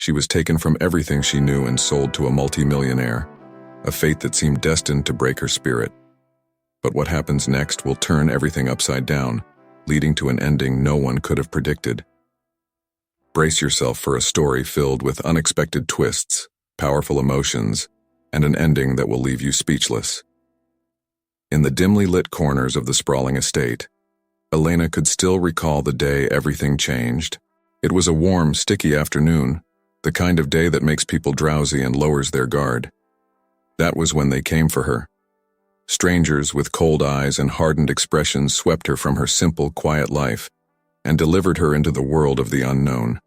She was taken from everything she knew and sold to a multimillionaire, a fate that seemed destined to break her spirit. But what happens next will turn everything upside down, leading to an ending no one could have predicted. Brace yourself for a story filled with unexpected twists, powerful emotions, and an ending that will leave you speechless. In the dimly lit corners of the sprawling estate, Elena could still recall the day everything changed. It was a warm, sticky afternoon, the kind of day that makes people drowsy and lowers their guard. That was when they came for her. Strangers with cold eyes and hardened expressions swept her from her simple, quiet life and delivered her into the world of the unknown.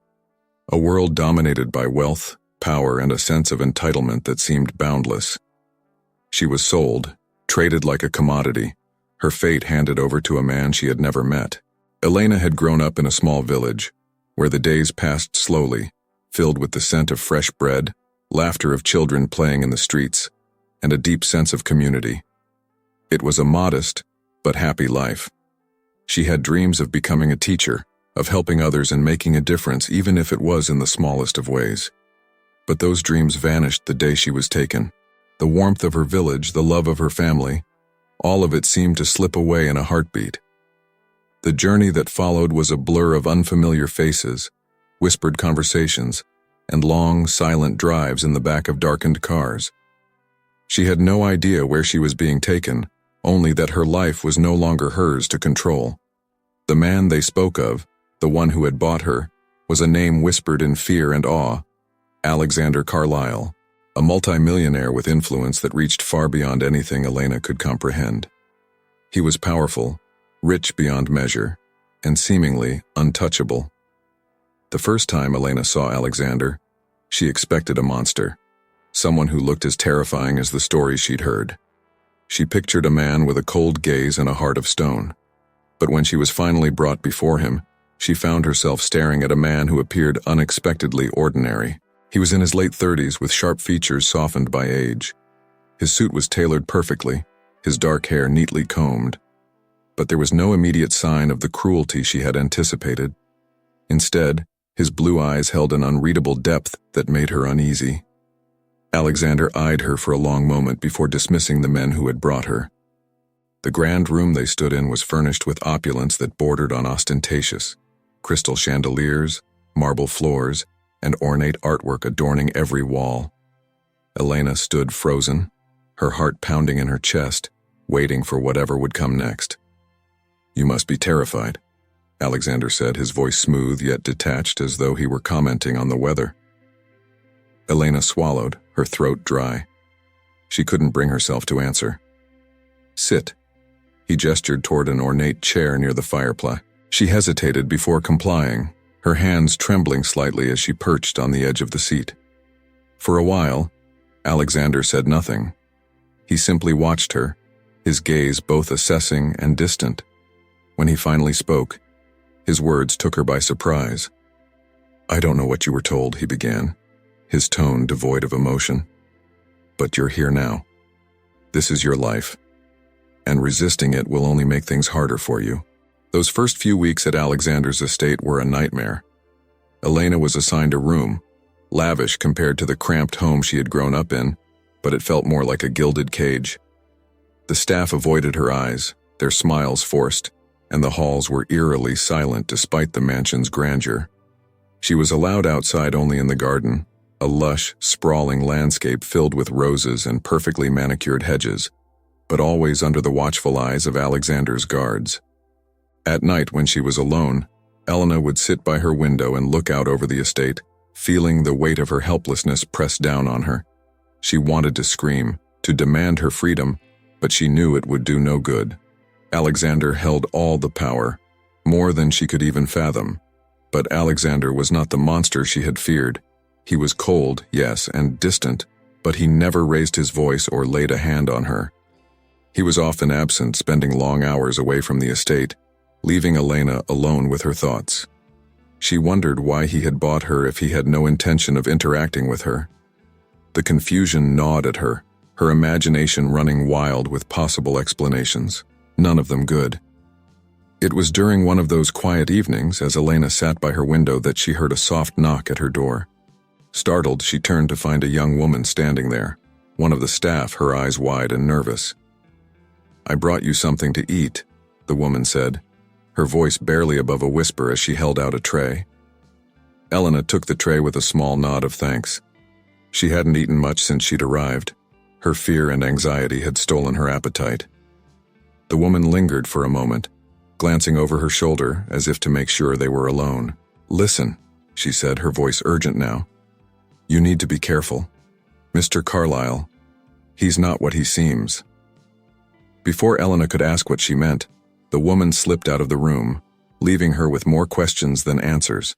A world dominated by wealth, power, and a sense of entitlement that seemed boundless. She was sold, traded like a commodity, her fate handed over to a man she had never met. Elena had grown up in a small village, where the days passed slowly, filled with the scent of fresh bread, laughter of children playing in the streets, and a deep sense of community. It was a modest, but happy life. She had dreams of becoming a teacher, of helping others and making a difference even if it was in the smallest of ways. But those dreams vanished the day she was taken. The warmth of her village, the love of her family, all of it seemed to slip away in a heartbeat. The journey that followed was a blur of unfamiliar faces, whispered conversations, and long, silent drives in the back of darkened cars. She had no idea where she was being taken, only that her life was no longer hers to control. The man they spoke of, the one who had bought her, was a name whispered in fear and awe: Alexander Carlyle, a multimillionaire with influence that reached far beyond anything Elena could comprehend. He was powerful, rich beyond measure, and seemingly untouchable. The first time Elena saw Alexander, she expected a monster, someone who looked as terrifying as the stories she'd heard. She pictured a man with a cold gaze and a heart of stone. But when she was finally brought before him, she found herself staring at a man who appeared unexpectedly ordinary. He was in his late 30s with sharp features softened by age. His suit was tailored perfectly, his dark hair neatly combed. But there was no immediate sign of the cruelty she had anticipated. Instead, his blue eyes held an unreadable depth that made her uneasy. Alexander eyed her for a long moment before dismissing the men who had brought her. The grand room they stood in was furnished with opulence that bordered on ostentatious. Crystal chandeliers, marble floors, and ornate artwork adorning every wall. Elena stood frozen, her heart pounding in her chest, waiting for whatever would come next. "You must be terrified," Alexander said, his voice smooth yet detached as though he were commenting on the weather. Elena swallowed, her throat dry. She couldn't bring herself to answer. "Sit." He gestured toward an ornate chair near the fireplace. She hesitated before complying, her hands trembling slightly as she perched on the edge of the seat. For a while, Alexander said nothing. He simply watched her, his gaze both assessing and distant. When he finally spoke, his words took her by surprise. "I don't know what you were told," he began, his tone devoid of emotion. "But you're here now. This is your life, and resisting it will only make things harder for you." Those first few weeks at Alexander's estate were a nightmare. Elena was assigned a room, lavish compared to the cramped home she had grown up in, but it felt more like a gilded cage. The staff avoided her eyes, their smiles forced, and the halls were eerily silent despite the mansion's grandeur. She was allowed outside only in the garden, a lush, sprawling landscape filled with roses and perfectly manicured hedges, but always under the watchful eyes of Alexander's guards. At night, when she was alone, Elena would sit by her window and look out over the estate, feeling the weight of her helplessness press down on her. She wanted to scream, to demand her freedom, but she knew it would do no good. Alexander held all the power, more than she could even fathom. But Alexander was not the monster she had feared. He was cold, yes, and distant, but he never raised his voice or laid a hand on her. He was often absent, spending long hours away from the estate, leaving Elena alone with her thoughts. She wondered why he had bought her if he had no intention of interacting with her. The confusion gnawed at her, her imagination running wild with possible explanations, none of them good. It was during one of those quiet evenings, as Elena sat by her window, that she heard a soft knock at her door. Startled, she turned to find a young woman standing there, one of the staff, her eyes wide and nervous. "I brought you something to eat," the woman said, her voice barely above a whisper as she held out a tray. Elena took the tray with a small nod of thanks. She hadn't eaten much since she'd arrived. Her fear and anxiety had stolen her appetite. The woman lingered for a moment, glancing over her shoulder as if to make sure they were alone. "Listen," she said, her voice urgent now. "You need to be careful. Mr. Carlyle, he's not what he seems." Before Elena could ask what she meant, the woman slipped out of the room, leaving her with more questions than answers.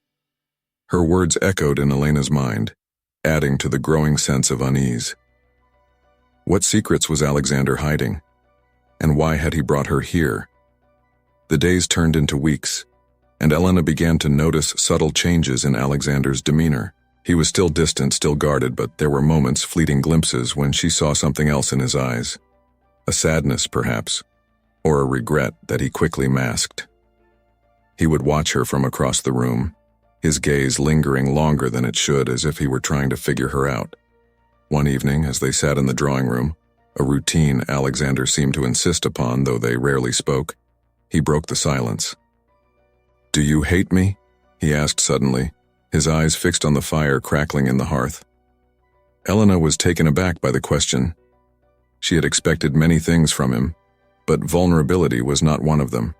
Her words echoed in Elena's mind, adding to the growing sense of unease. What secrets was Alexander hiding? And why had he brought her here? The days turned into weeks, and Elena began to notice subtle changes in Alexander's demeanor. He was still distant, still guarded, but there were moments, fleeting glimpses, when she saw something else in his eyes. A sadness, perhaps, or a regret that he quickly masked. He would watch her from across the room, his gaze lingering longer than it should, as if he were trying to figure her out. One evening, as they sat in the drawing room, a routine Alexander seemed to insist upon, though they rarely spoke, he broke the silence. "Do you hate me?" he asked suddenly, his eyes fixed on the fire crackling in the hearth. Elena was taken aback by the question. She had expected many things from him, but vulnerability was not one of them.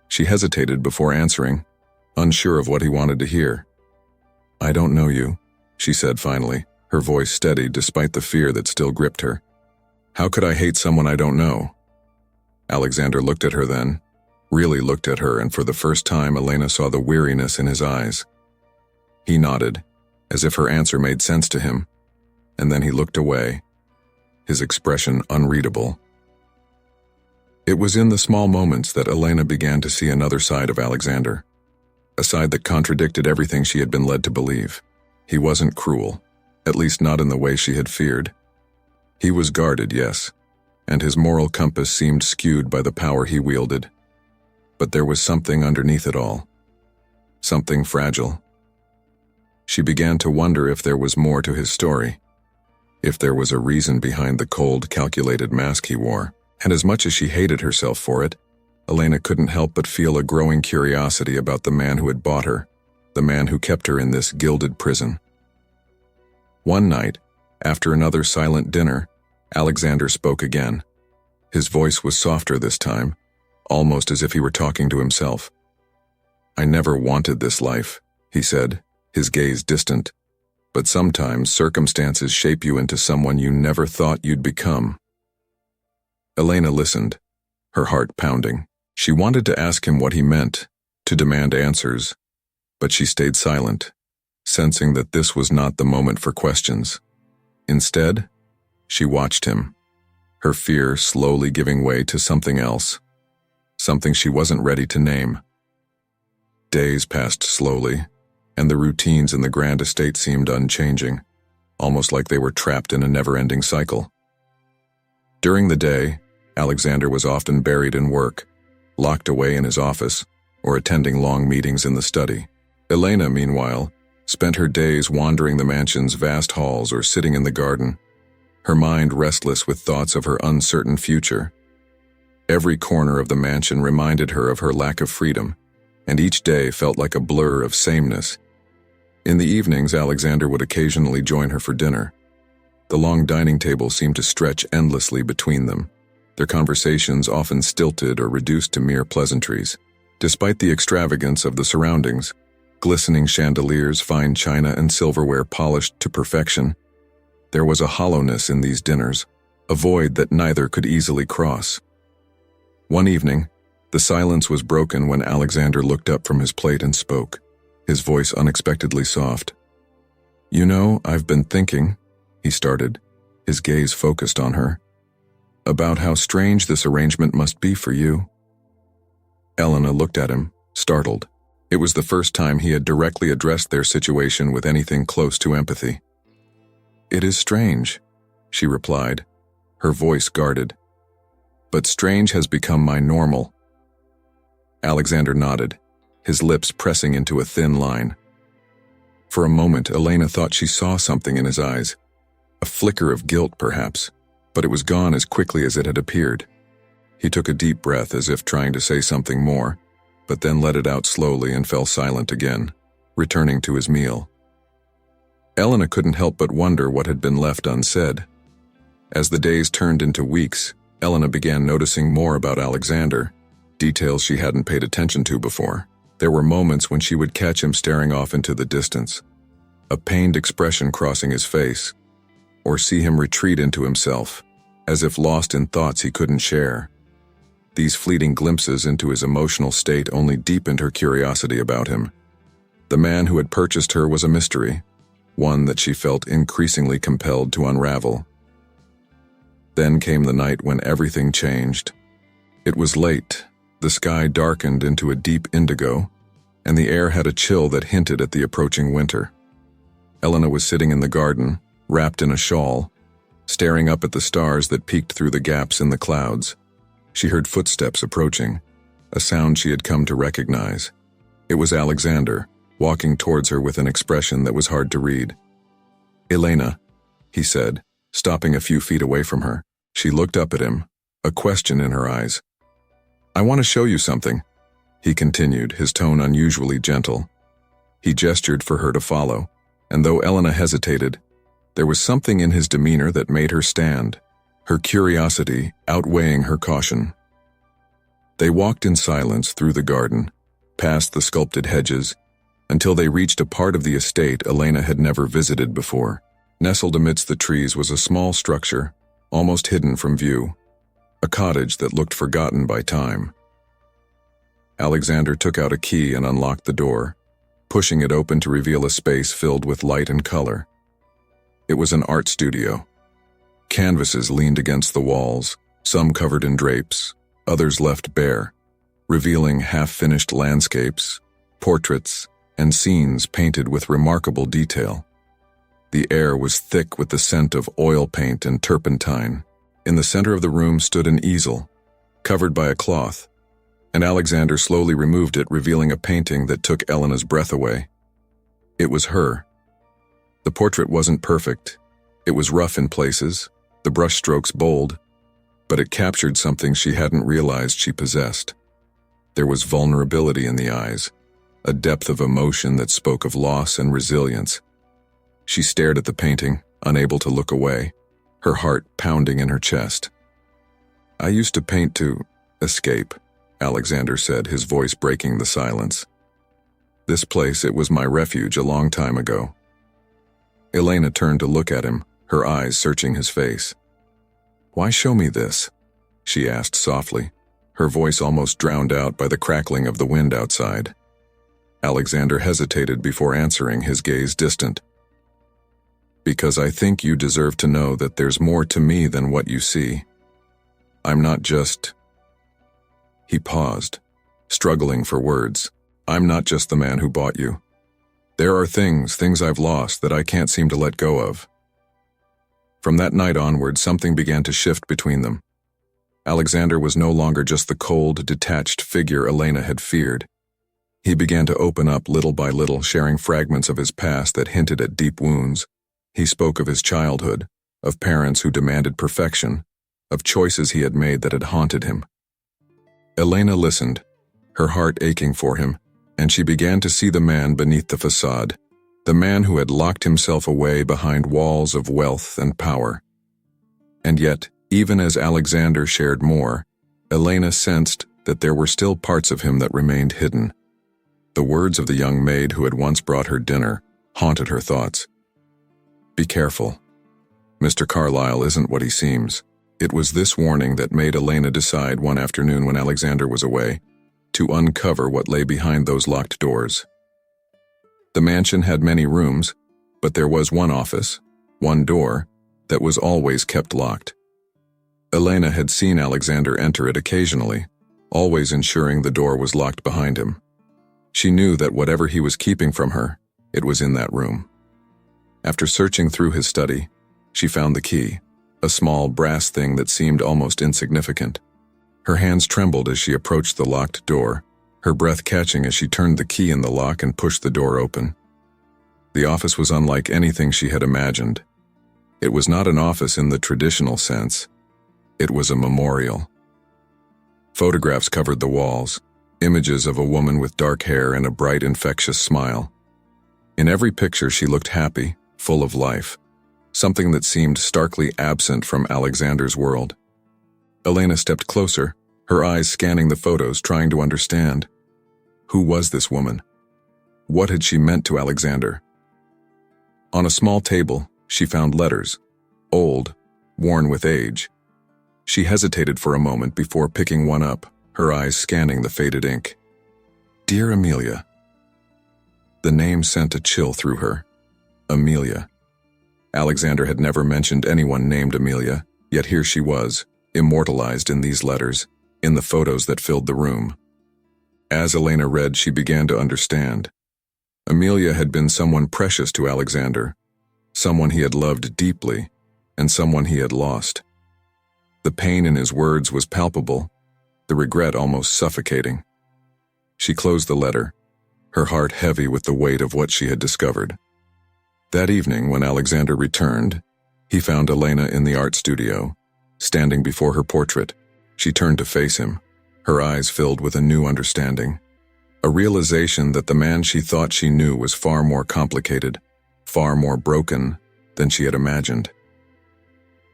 She hesitated before answering, unsure of what he wanted to hear. "I don't know you," she said finally, her voice steady despite the fear that still gripped her. "How could I hate someone I don't know?" Alexander looked at her then, really looked at her, and for the first time Elena saw the weariness in his eyes. He nodded, as if her answer made sense to him, and then he looked away, his expression unreadable. It was in the small moments that Elena began to see another side of Alexander, a side that contradicted everything she had been led to believe. He wasn't cruel, at least not in the way she had feared. He was guarded, yes, and his moral compass seemed skewed by the power he wielded. But there was something underneath it all, something fragile. She began to wonder if there was more to his story, if there was a reason behind the cold, calculated mask he wore. And as much as she hated herself for it, Elena couldn't help but feel a growing curiosity about the man who had bought her, the man who kept her in this gilded prison. One night, after another silent dinner, Alexander spoke again. His voice was softer this time, almost as if he were talking to himself. "I never wanted this life," he said, his gaze distant. "But sometimes circumstances shape you into someone you never thought you'd become." Elena listened, her heart pounding. She wanted to ask him what he meant, to demand answers, but she stayed silent, sensing that this was not the moment for questions. Instead, she watched him, her fear slowly giving way to something else, something she wasn't ready to name. Days passed slowly, and the routines in the grand estate seemed unchanging, almost like they were trapped in a never-ending cycle. During the day, Alexander was often buried in work, locked away in his office, or attending long meetings in the study. Elena, meanwhile, spent her days wandering the mansion's vast halls or sitting in the garden, her mind restless with thoughts of her uncertain future. Every corner of the mansion reminded her of her lack of freedom, and each day felt like a blur of sameness. In the evenings, Alexander would occasionally join her for dinner. The long dining table seemed to stretch endlessly between them, their conversations often stilted or reduced to mere pleasantries. Despite the extravagance of the surroundings, glistening chandeliers, fine china, and silverware polished to perfection, there was a hollowness in these dinners, a void that neither could easily cross. One evening, the silence was broken when Alexander looked up from his plate and spoke, his voice unexpectedly soft. "You know, I've been thinking," he started, his gaze focused on her, "about how strange this arrangement must be for you." Elena looked at him, startled. It was the first time he had directly addressed their situation with anything close to empathy. "It is strange," she replied, her voice guarded. "But strange has become my normal." Alexander nodded, his lips pressing into a thin line. For a moment, Elena thought she saw something in his eyes. A flicker of guilt, perhaps, but it was gone as quickly as it had appeared. He took a deep breath as if trying to say something more, but then let it out slowly and fell silent again, returning to his meal. Elena couldn't help but wonder what had been left unsaid. As the days turned into weeks, Elena began noticing more about Alexander, details she hadn't paid attention to before. There were moments when she would catch him staring off into the distance, a pained expression crossing his face, or see him retreat into himself, as if lost in thoughts he couldn't share. These fleeting glimpses into his emotional state only deepened her curiosity about him. The man who had purchased her was a mystery, one that she felt increasingly compelled to unravel. Then came the night when everything changed. It was late, the sky darkened into a deep indigo, and the air had a chill that hinted at the approaching winter. Elena was sitting in the garden, wrapped in a shawl, staring up at the stars that peeked through the gaps in the clouds. She heard footsteps approaching, a sound she had come to recognize. It was Alexander, walking towards her with an expression that was hard to read. "Elena," he said, stopping a few feet away from her. She looked up at him, a question in her eyes. "I want to show you something," he continued, his tone unusually gentle. He gestured for her to follow, and though Elena hesitated, there was something in his demeanor that made her stand, her curiosity outweighing her caution. They walked in silence through the garden, past the sculpted hedges, until they reached a part of the estate Elena had never visited before. Nestled amidst the trees was a small structure, almost hidden from view, a cottage that looked forgotten by time. Alexander took out a key and unlocked the door, pushing it open to reveal a space filled with light and color. It was an art studio. Canvases leaned against the walls, some covered in drapes, others left bare, revealing half-finished landscapes, portraits, and scenes painted with remarkable detail. The air was thick with the scent of oil paint and turpentine. In the center of the room stood an easel, covered by a cloth, and Alexander slowly removed it, revealing a painting that took Elena's breath away. It was her. The portrait wasn't perfect. It was rough in places, the brushstrokes bold, but it captured something she hadn't realized she possessed. There was vulnerability in the eyes, a depth of emotion that spoke of loss and resilience. She stared at the painting, unable to look away, her heart pounding in her chest. "I used to paint to escape," Alexander said, his voice breaking the silence. "This place, it was my refuge a long time ago." Elena turned to look at him, her eyes searching his face. "Why show me this?" she asked softly, her voice almost drowned out by the crackling of the wind outside. Alexander hesitated before answering, his gaze distant. "Because I think you deserve to know that there's more to me than what you see. I'm not just—" He paused, struggling for words. "I'm not just the man who bought you. There are things I've lost that I can't seem to let go of." From that night onward, something began to shift between them. Alexander was no longer just the cold, detached figure Elena had feared. He began to open up little by little, sharing fragments of his past that hinted at deep wounds. He spoke of his childhood, of parents who demanded perfection, of choices he had made that had haunted him. Elena listened, her heart aching for him, and she began to see the man beneath the facade, the man who had locked himself away behind walls of wealth and power. And yet, even as Alexander shared more, Elena sensed that there were still parts of him that remained hidden. The words of the young maid who had once brought her dinner haunted her thoughts. "Be careful. Mr. Carlyle isn't what he seems." It was this warning that made Elena decide one afternoon when Alexander was away to uncover what lay behind those locked doors. The mansion had many rooms, but there was one office, one door, that was always kept locked. Elena had seen Alexander enter it occasionally, always ensuring the door was locked behind him. She knew that whatever he was keeping from her, it was in that room. After searching through his study, she found the key, a small brass thing that seemed almost insignificant. Her hands trembled as she approached the locked door, her breath catching as she turned the key in the lock and pushed the door open. The office was unlike anything she had imagined. It was not an office in the traditional sense. It was a memorial. Photographs covered the walls, images of a woman with dark hair and a bright, infectious smile. In every picture she looked happy, full of life, something that seemed starkly absent from Alexander's world. Elena stepped closer, her eyes scanning the photos, trying to understand. Who was this woman? What had she meant to Alexander? On a small table, she found letters, old, worn with age. She hesitated for a moment before picking one up, her eyes scanning the faded ink. Dear Amelia. The name sent a chill through her. Amelia. Alexander had never mentioned anyone named Amelia, yet here she was, immortalized in these letters, in the photos that filled the room. As Elena read, she began to understand. Amelia had been someone precious to Alexander, someone he had loved deeply, and someone he had lost. The pain in his words was palpable, the regret almost suffocating. She closed the letter, her heart heavy with the weight of what she had discovered. That evening, when Alexander returned, he found Elena in the art studio, standing before her portrait. She turned to face him, her eyes filled with a new understanding, a realization that the man she thought she knew was far more complicated, far more broken than she had imagined.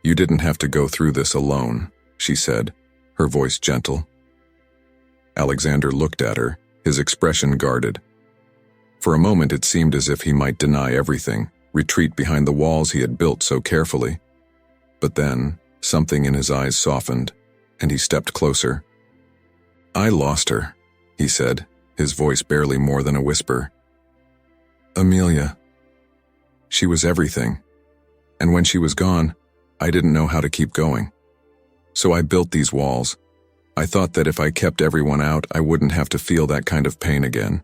You didn't have to go through this alone, she said, her voice gentle. Alexander looked at her, his expression guarded. For a moment it seemed as if he might deny everything, retreat behind the walls he had built so carefully. But then, something in his eyes softened, and he stepped closer. I lost her, he said, his voice barely more than a whisper. Amelia. She was everything. And when she was gone, I didn't know how to keep going. So I built these walls. I thought that if I kept everyone out, I wouldn't have to feel that kind of pain again.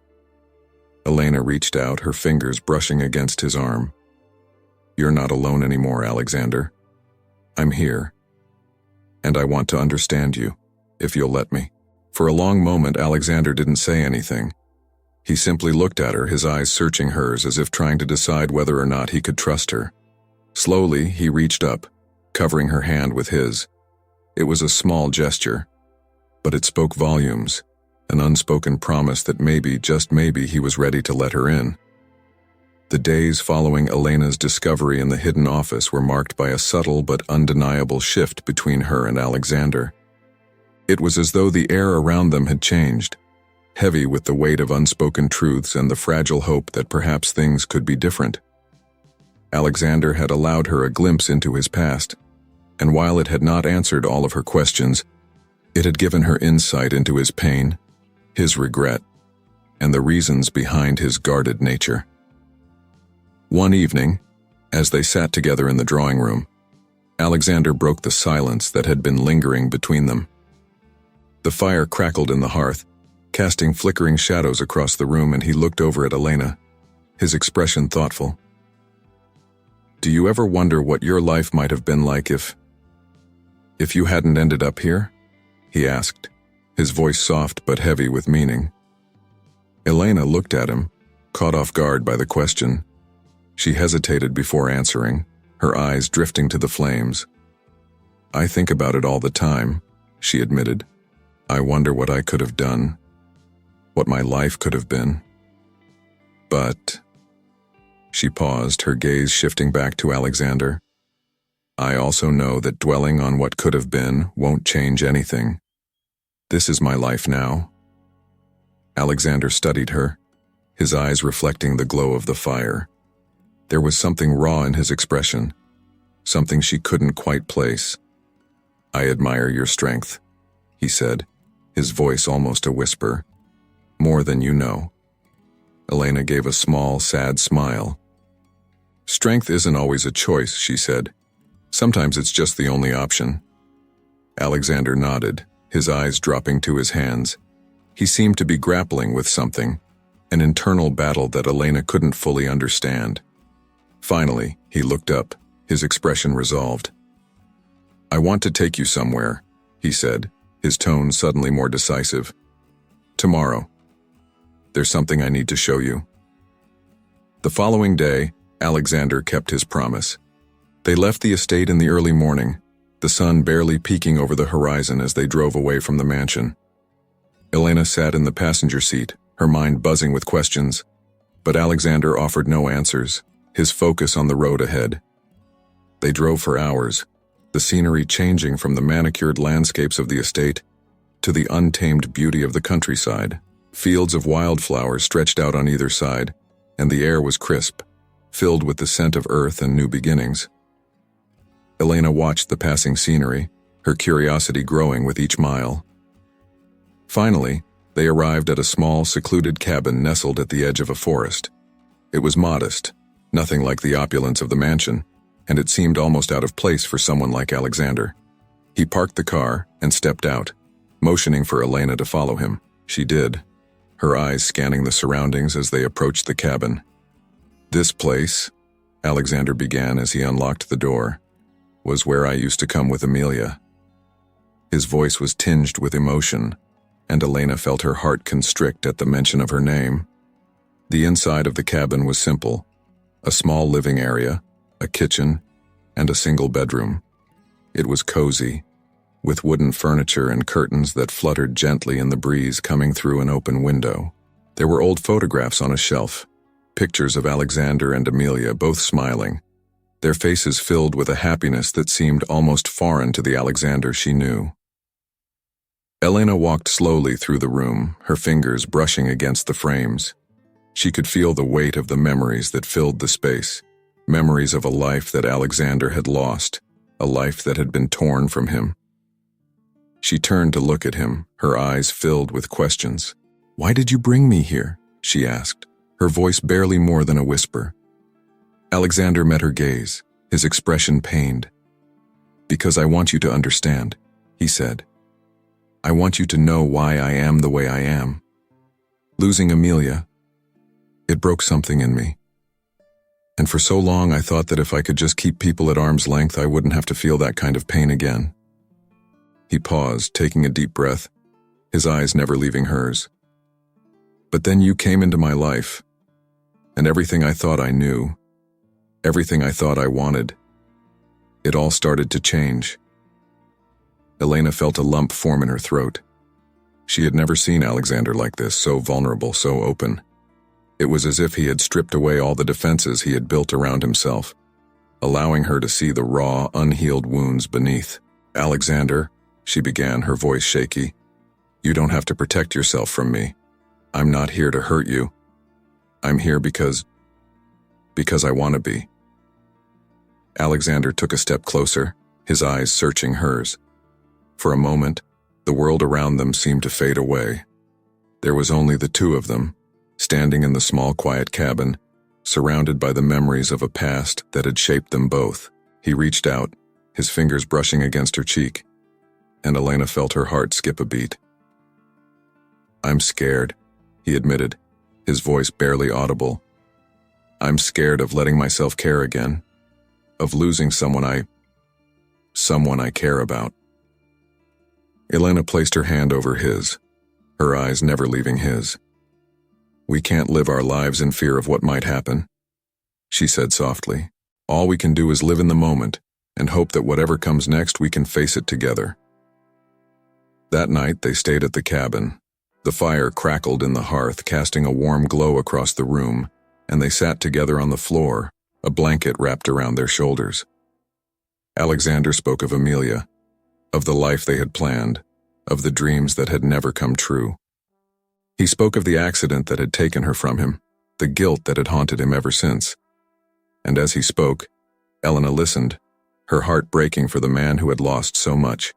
Elena reached out, her fingers brushing against his arm. You're not alone anymore, Alexander. I'm here. And I want to understand you, if you'll let me. For a long moment, Alexander didn't say anything. He simply looked at her, his eyes searching hers as if trying to decide whether or not he could trust her. Slowly, he reached up, covering her hand with his. It was a small gesture, but it spoke volumes, an unspoken promise that maybe, just maybe, he was ready to let her in. The days following Elena's discovery in the hidden office were marked by a subtle but undeniable shift between her and Alexander. It was as though the air around them had changed, heavy with the weight of unspoken truths and the fragile hope that perhaps things could be different. Alexander had allowed her a glimpse into his past, and while it had not answered all of her questions, it had given her insight into his pain, his regret, and the reasons behind his guarded nature. One evening, as they sat together in the drawing room, Alexander broke the silence that had been lingering between them. The fire crackled in the hearth, casting flickering shadows across the room, and he looked over at Elena, his expression thoughtful. Do you ever wonder what your life might have been like if you hadn't ended up here? He asked, his voice soft but heavy with meaning. Elena looked at him, caught off guard by the question. She hesitated before answering, her eyes drifting to the flames. I think about it all the time, she admitted. I wonder what I could have done, what my life could have been. But... She paused, her gaze shifting back to Alexander. I also know that dwelling on what could have been won't change anything. This is my life now. Alexander studied her, his eyes reflecting the glow of the fire. There was something raw in his expression, something she couldn't quite place. I admire your strength, he said, his voice almost a whisper. More than you know. Elena gave a small, sad smile. Strength isn't always a choice, she said. Sometimes it's just the only option. Alexander nodded, his eyes dropping to his hands. He seemed to be grappling with something, an internal battle that Elena couldn't fully understand. Finally, he looked up, his expression resolved. I want to take you somewhere, he said, his tone suddenly more decisive. Tomorrow. There's something I need to show you. The following day, Alexander kept his promise. They left the estate in the early morning, the sun barely peeking over the horizon as they drove away from the mansion. Elena sat in the passenger seat, her mind buzzing with questions, but Alexander offered no answers, his focus on the road ahead. They drove for hours, the scenery changing from the manicured landscapes of the estate to the untamed beauty of the countryside. Fields of wildflowers stretched out on either side, and the air was crisp, filled with the scent of earth and new beginnings. Elena watched the passing scenery, her curiosity growing with each mile. Finally, they arrived at a small, secluded cabin nestled at the edge of a forest. It was modest, nothing like the opulence of the mansion, and it seemed almost out of place for someone like Alexander. He parked the car and stepped out, motioning for Elena to follow him. She did, her eyes scanning the surroundings as they approached the cabin. "This place," Alexander began as he unlocked the door, "was where I used to come with Amelia." His voice was tinged with emotion, and Elena felt her heart constrict at the mention of her name. The inside of the cabin was simple: a small living area, a kitchen, and a single bedroom. It was cozy, with wooden furniture and curtains that fluttered gently in the breeze coming through an open window. There were old photographs on a shelf, pictures of Alexander and Amelia both smiling, their faces filled with a happiness that seemed almost foreign to the Alexander she knew. Elena walked slowly through the room, her fingers brushing against the frames. She could feel the weight of the memories that filled the space, memories of a life that Alexander had lost, a life that had been torn from him. She turned to look at him, her eyes filled with questions. "Why did you bring me here?" she asked, her voice barely more than a whisper. Alexander met her gaze, his expression pained. "Because I want you to understand," he said. "I want you to know why I am the way I am. Losing Amelia, it broke something in me. And for so long I thought that if I could just keep people at arm's length, I wouldn't have to feel that kind of pain again." He paused, taking a deep breath, his eyes never leaving hers. "But then you came into my life, and everything I thought I knew, everything I thought I wanted, it all started to change." Elena felt a lump form in her throat. She had never seen Alexander like this, so vulnerable, so open. It was as if he had stripped away all the defenses he had built around himself, allowing her to see the raw, unhealed wounds beneath. "Alexander," she began, her voice shaky, "you don't have to protect yourself from me. I'm not here to hurt you. I'm here because I want to be." Alexander took a step closer, his eyes searching hers. For a moment, the world around them seemed to fade away. There was only the two of them, standing in the small, quiet cabin, surrounded by the memories of a past that had shaped them both. He reached out, his fingers brushing against her cheek, and Elena felt her heart skip a beat. "I'm scared," he admitted, his voice barely audible. "I'm scared of letting myself care again, of losing someone I care about." Elena placed her hand over his, her eyes never leaving his. "We can't live our lives in fear of what might happen," she said softly. "All we can do is live in the moment and hope that whatever comes next we can face it together." That night they stayed at the cabin. The fire crackled in the hearth, casting a warm glow across the room, and they sat together on the floor, a blanket wrapped around their shoulders. Alexander spoke of Amelia, of the life they had planned, of the dreams that had never come true. He spoke of the accident that had taken her from him, the guilt that had haunted him ever since. And as he spoke, Elena listened, her heart breaking for the man who had lost so much.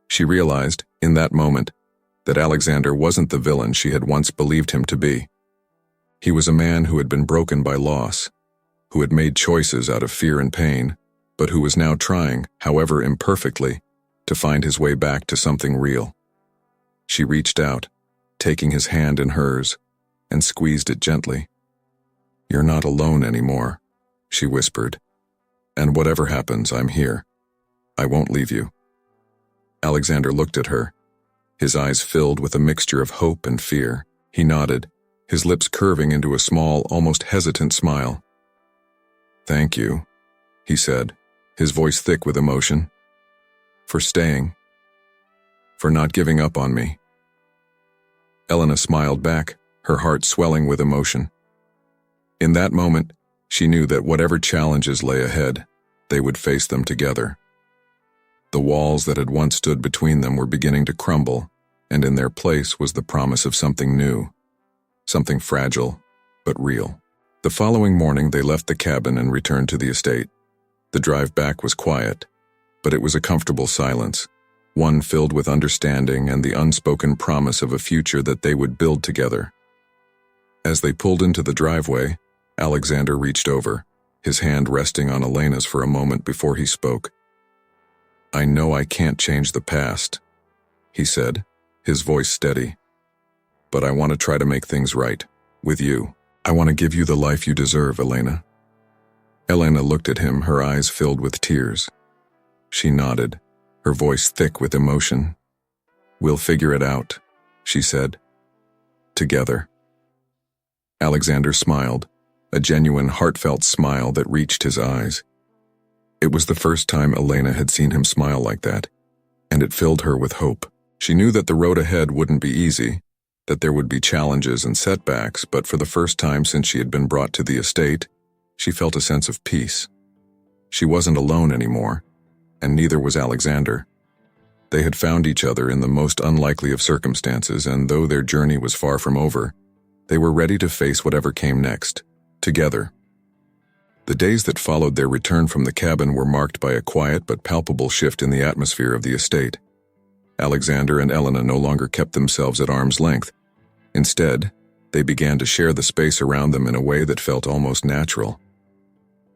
She realized, in that moment, that Alexander wasn't the villain she had once believed him to be. He was a man who had been broken by loss, who had made choices out of fear and pain, but who was now trying, however imperfectly, to find his way back to something real. She reached out, taking his hand in hers, and squeezed it gently. "You're not alone anymore," she whispered. "And whatever happens, I'm here. I won't leave you." Alexander looked at her, his eyes filled with a mixture of hope and fear. He nodded, his lips curving into a small, almost hesitant smile. "Thank you," he said, his voice thick with emotion. "For staying. For not giving up on me." Elena smiled back, her heart swelling with emotion. In that moment, she knew that whatever challenges lay ahead, they would face them together. The walls that had once stood between them were beginning to crumble, and in their place was the promise of something new, something fragile, but real. The following morning they left the cabin and returned to the estate. The drive back was quiet, but it was a comfortable silence, one filled with understanding and the unspoken promise of a future that they would build together. As they pulled into the driveway, Alexander reached over, his hand resting on Elena's for a moment before he spoke. "I know I can't change the past," he said, his voice steady. "But I want to try to make things right, with you. I want to give you the life you deserve, Elena." Elena looked at him, her eyes filled with tears. She nodded, her voice thick with emotion. "We'll figure it out," she said. "Together." Alexander smiled, a genuine, heartfelt smile that reached his eyes. It was the first time Elena had seen him smile like that, and it filled her with hope. She knew that the road ahead wouldn't be easy, that there would be challenges and setbacks, but for the first time since she had been brought to the estate, she felt a sense of peace. She wasn't alone anymore, and neither was Alexander. They had found each other in the most unlikely of circumstances, and though their journey was far from over, they were ready to face whatever came next, together. The days that followed their return from the cabin were marked by a quiet but palpable shift in the atmosphere of the estate. Alexander and Elena no longer kept themselves at arm's length. Instead, they began to share the space around them in a way that felt almost natural.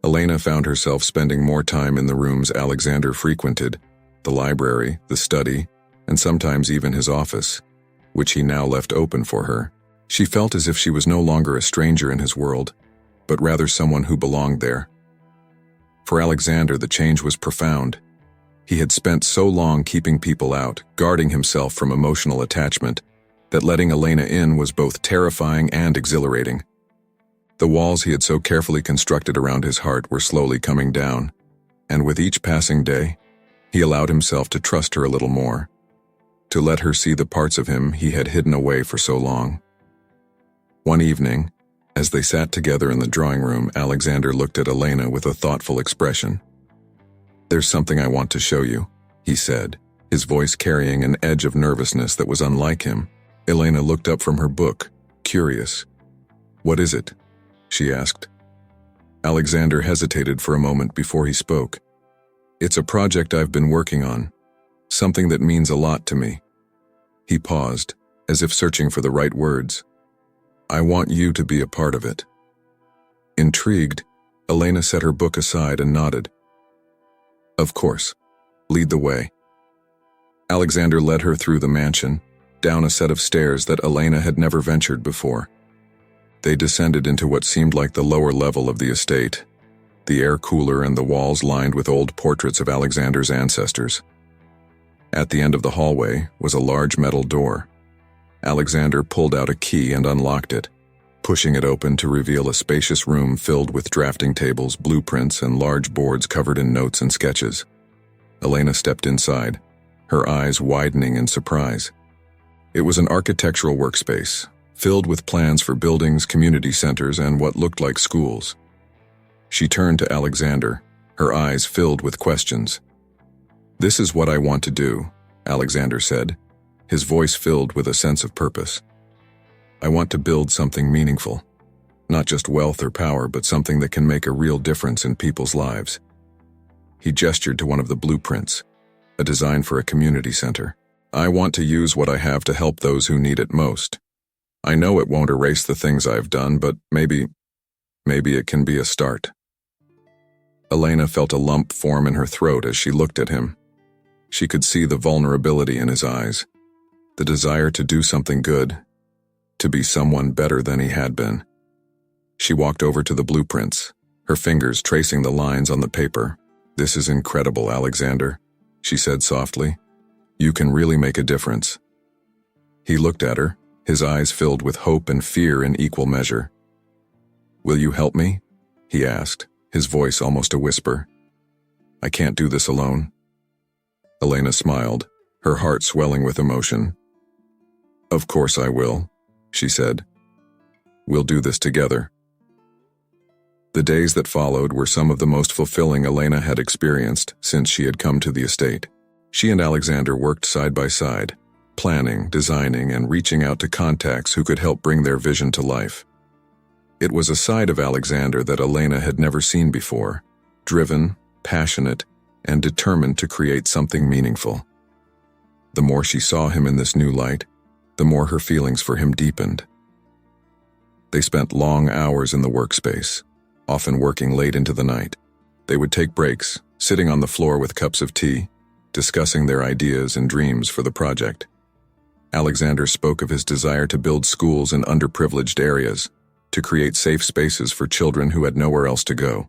Elena found herself spending more time in the rooms Alexander frequented, the library, the study, and sometimes even his office, which he now left open for her. She felt as if she was no longer a stranger in his world, but rather someone who belonged there. For Alexander, the change was profound. He had spent so long keeping people out, guarding himself from emotional attachment, that letting Elena in was both terrifying and exhilarating. The walls he had so carefully constructed around his heart were slowly coming down, and with each passing day, he allowed himself to trust her a little more, to let her see the parts of him he had hidden away for so long. One evening, as they sat together in the drawing room, Alexander looked at Elena with a thoughtful expression. "There's something I want to show you," he said, his voice carrying an edge of nervousness that was unlike him. Elena looked up from her book, curious. "What is it?" she asked. Alexander hesitated for a moment before he spoke. "It's a project I've been working on, something that means a lot to me." He paused, as if searching for the right words. "I want you to be a part of it." Intrigued, Elena set her book aside and nodded. "Of course. Lead the way." Alexander led her through the mansion, down a set of stairs that Elena had never ventured before. They descended into what seemed like the lower level of the estate, the air cooler and the walls lined with old portraits of Alexander's ancestors. At the end of the hallway was a large metal door. Alexander pulled out a key and unlocked it, pushing it open to reveal a spacious room filled with drafting tables, blueprints, and large boards covered in notes and sketches. Elena stepped inside, her eyes widening in surprise. It was an architectural workspace, filled with plans for buildings, community centers, and what looked like schools. She turned to Alexander, her eyes filled with questions. "This is what I want to do," Alexander said, his voice filled with a sense of purpose. "I want to build something meaningful, not just wealth or power, but something that can make a real difference in people's lives." He gestured to one of the blueprints, a design for a community center. "I want to use what I have to help those who need it most. I know it won't erase the things I've done, but maybe it can be a start." Elena felt a lump form in her throat as she looked at him. She could see the vulnerability in his eyes, the desire to do something good, to be someone better than he had been. She walked over to the blueprints, her fingers tracing the lines on the paper. "This is incredible, Alexander," she said softly. "You can really make a difference." He looked at her, his eyes filled with hope and fear in equal measure. "Will you help me?" he asked, his voice almost a whisper. "I can't do this alone." Elena smiled, her heart swelling with emotion. "Of course I will," she said. "We'll do this together." The days that followed were some of the most fulfilling Elena had experienced since she had come to the estate. She and Alexander worked side by side, planning, designing, and reaching out to contacts who could help bring their vision to life. It was a side of Alexander that Elena had never seen before, driven, passionate, and determined to create something meaningful. The more she saw him in this new light, the more her feelings for him deepened. They spent long hours in the workspace, often working late into the night. They would take breaks, sitting on the floor with cups of tea, discussing their ideas and dreams for the project. Alexander spoke of his desire to build schools in underprivileged areas, to create safe spaces for children who had nowhere else to go.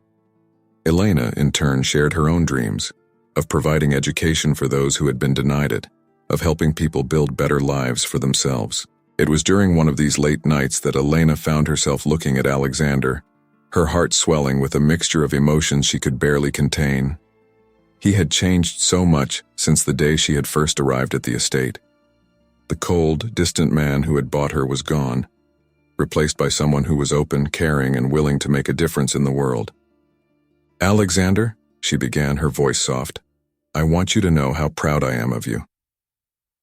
Elena, in turn, shared her own dreams, of providing education for those who had been denied it, of helping people build better lives for themselves. It was during one of these late nights that Elena found herself looking at Alexander, her heart swelling with a mixture of emotions she could barely contain. He had changed so much since the day she had first arrived at the estate. The cold, distant man who had bought her was gone, replaced by someone who was open, caring, and willing to make a difference in the world. "Alexander," she began, her voice soft, "I want you to know how proud I am of you."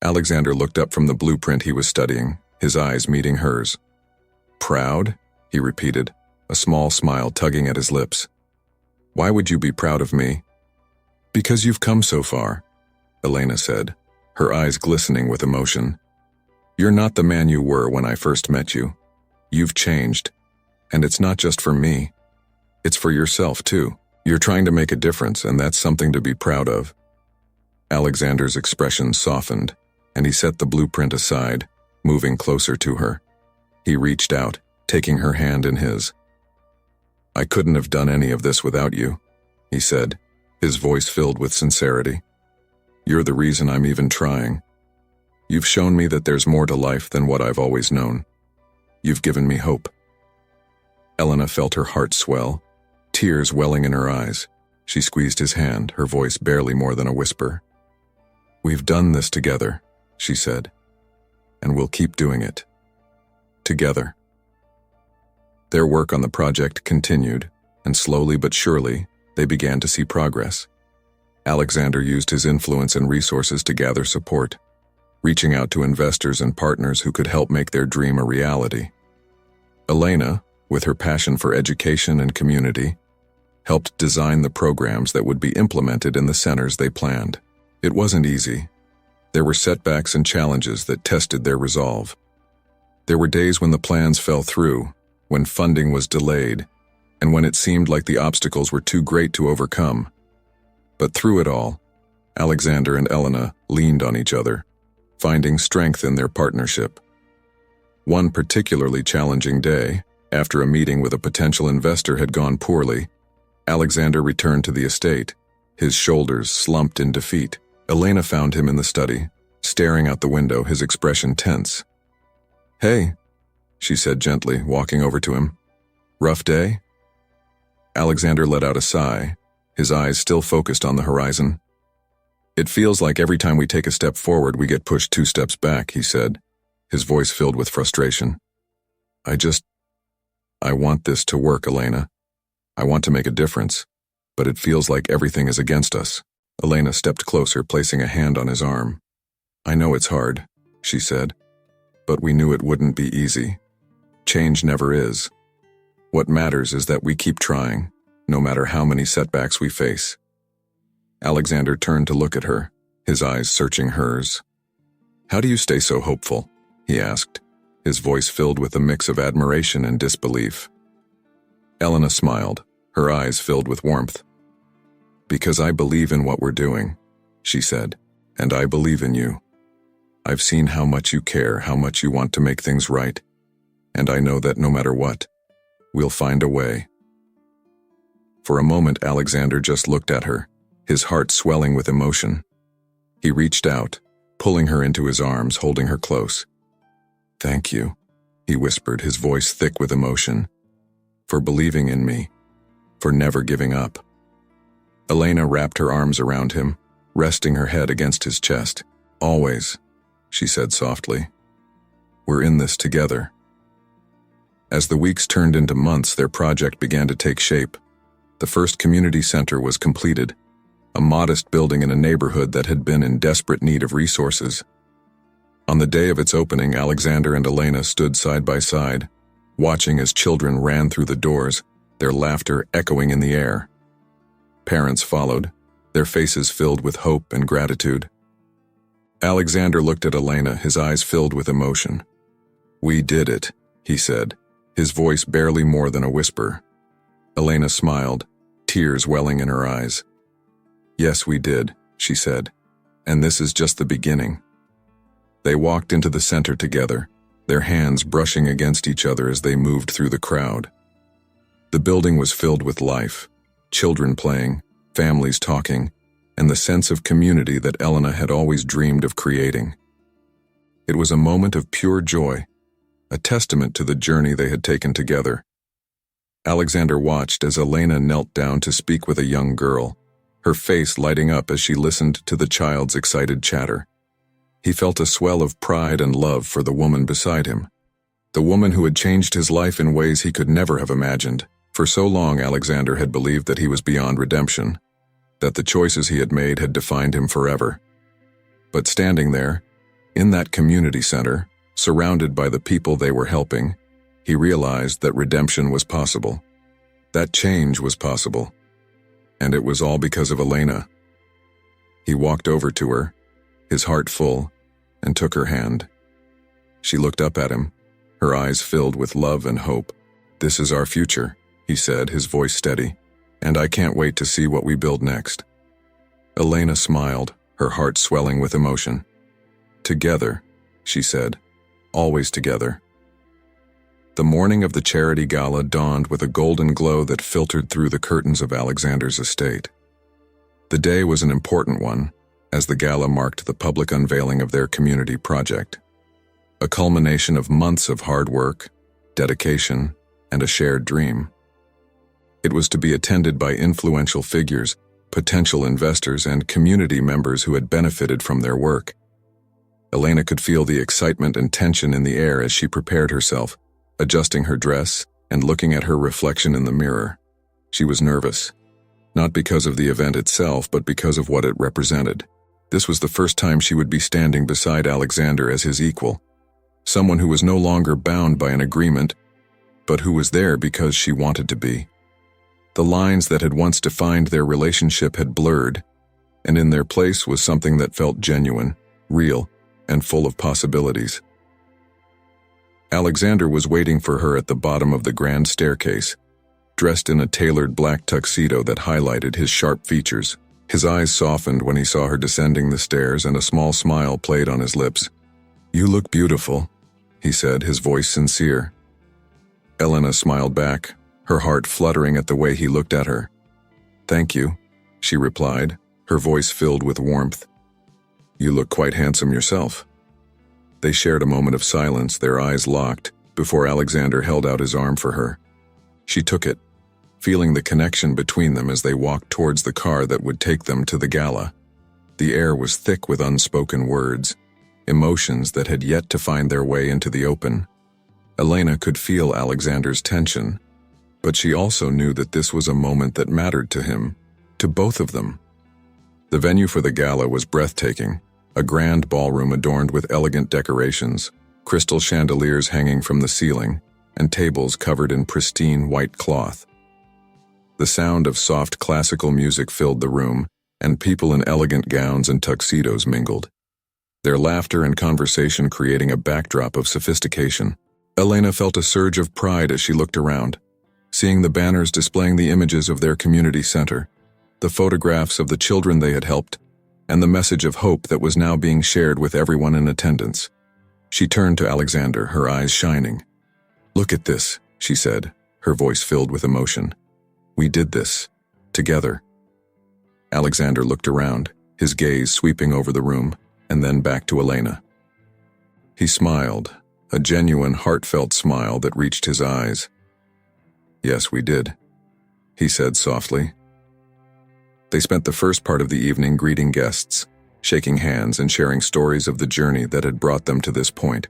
Alexander looked up from the blueprint he was studying, his eyes meeting hers. "Proud?" he repeated, a small smile tugging at his lips. "Why would you be proud of me?" "Because you've come so far," Elena said, her eyes glistening with emotion. "You're not the man you were when I first met you. You've changed. And it's not just for me. It's for yourself, too. You're trying to make a difference, and that's something to be proud of." Alexander's expression softened, and he set the blueprint aside, moving closer to her. He reached out, taking her hand in his. "I couldn't have done any of this without you," he said, his voice filled with sincerity. "You're the reason I'm even trying. You've shown me that there's more to life than what I've always known. You've given me hope." Elena felt her heart swell, tears welling in her eyes. She squeezed his hand, her voice barely more than a whisper. "We've done this together," she said, "and we'll keep doing it. Together." Their work on the project continued, and slowly but surely, they began to see progress. Alexander used his influence and resources to gather support, reaching out to investors and partners who could help make their dream a reality. Elena, with her passion for education and community, helped design the programs that would be implemented in the centers they planned. It wasn't easy. There were setbacks and challenges that tested their resolve. There were days when the plans fell through, when funding was delayed, and when it seemed like the obstacles were too great to overcome. But through it all, Alexander and Elena leaned on each other, finding strength in their partnership. One particularly challenging day, after a meeting with a potential investor had gone poorly, Alexander returned to the estate, his shoulders slumped in defeat. Elena found him in the study, staring out the window, his expression tense. "Hey," she said gently, walking over to him. "Rough day?" Alexander let out a sigh, his eyes still focused on the horizon. "It feels like every time we take a step forward, we get pushed 2 steps back," he said, his voice filled with frustration. I want this to work, Elena. I want to make a difference, but it feels like everything is against us." Elena stepped closer, placing a hand on his arm. "I know it's hard," she said, "but we knew it wouldn't be easy. Change never is. What matters is that we keep trying, no matter how many setbacks we face." Alexander turned to look at her, his eyes searching hers. "How do you stay so hopeful?" he asked, his voice filled with a mix of admiration and disbelief. Elena smiled, her eyes filled with warmth. "Because I believe in what we're doing," she said, "and I believe in you. I've seen how much you care, how much you want to make things right, and I know that no matter what, we'll find a way." For a moment, Alexander just looked at her, his heart swelling with emotion. He reached out, pulling her into his arms, holding her close. Thank you, he whispered, his voice thick with emotion. For believing in me. For never giving up. Elena wrapped her arms around him, resting her head against his chest. Always, she said softly. We're in this together. As the weeks turned into months, their project began to take shape. The first community center was completed, a modest building in a neighborhood that had been in desperate need of resources. On the day of its opening, Alexander and Elena stood side by side, watching as children ran through the doors, their laughter echoing in the air. Parents followed, their faces filled with hope and gratitude. Alexander looked at Elena, his eyes filled with emotion. We did it, he said, his voice barely more than a whisper. Elena smiled, tears welling in her eyes. Yes, we did, she said, and this is just the beginning. They walked into the center together, their hands brushing against each other as they moved through the crowd. The building was filled with life, children playing, families talking, and the sense of community that Elena had always dreamed of creating. It was a moment of pure joy, a testament to the journey they had taken together. Alexander watched as Elena knelt down to speak with a young girl, her face lighting up as she listened to the child's excited chatter. He felt a swell of pride and love for the woman beside him, the woman who had changed his life in ways he could never have imagined. For so long, Alexander had believed that he was beyond redemption, that the choices he had made had defined him forever. But standing there, in that community center, surrounded by the people they were helping, he realized that redemption was possible, that change was possible, and it was all because of Elena. He walked over to her, his heart full, and took her hand. She looked up at him, her eyes filled with love and hope. This is our future, he said, his voice steady, and I can't wait to see what we build next. Elena smiled, her heart swelling with emotion. Together, she said, always together. The morning of the charity gala dawned with a golden glow that filtered through the curtains of Alexander's estate. The day was an important one, as the gala marked the public unveiling of their community project, a culmination of months of hard work, dedication, and a shared dream. It was to be attended by influential figures, potential investors, and community members who had benefited from their work. Elena could feel the excitement and tension in the air as she prepared herself, adjusting her dress and looking at her reflection in the mirror. She was nervous, not because of the event itself, but because of what it represented. This was the first time she would be standing beside Alexander as his equal, someone who was no longer bound by an agreement, but who was there because she wanted to be. The lines that had once defined their relationship had blurred, and in their place was something that felt genuine, real, and full of possibilities. Alexander was waiting for her at the bottom of the grand staircase, dressed in a tailored black tuxedo that highlighted his sharp features. His eyes softened when he saw her descending the stairs, and a small smile played on his lips. You look beautiful, he said, his voice sincere. Elena smiled back, her heart fluttering at the way he looked at her. Thank you, she replied, her voice filled with warmth. You look quite handsome yourself. They shared a moment of silence, their eyes locked, before Alexander held out his arm for her. She took it, feeling the connection between them as they walked towards the car that would take them to the gala. The air was thick with unspoken words, emotions that had yet to find their way into the open. Elena could feel Alexander's tension, but she also knew that this was a moment that mattered to him, to both of them. The venue for the gala was breathtaking, a grand ballroom adorned with elegant decorations, crystal chandeliers hanging from the ceiling, and tables covered in pristine white cloth. The sound of soft classical music filled the room, and people in elegant gowns and tuxedos mingled, their laughter and conversation creating a backdrop of sophistication. Elena felt a surge of pride as she looked around, seeing the banners displaying the images of their community center, the photographs of the children they had helped, and the message of hope that was now being shared with everyone in attendance. She turned to Alexander, her eyes shining. Look at this, she said, her voice filled with emotion. We did this, together. Alexander looked around, his gaze sweeping over the room, and then back to Elena. He smiled, a genuine, heartfelt smile that reached his eyes. "Yes, we did," he said softly. They spent the first part of the evening greeting guests, shaking hands and sharing stories of the journey that had brought them to this point.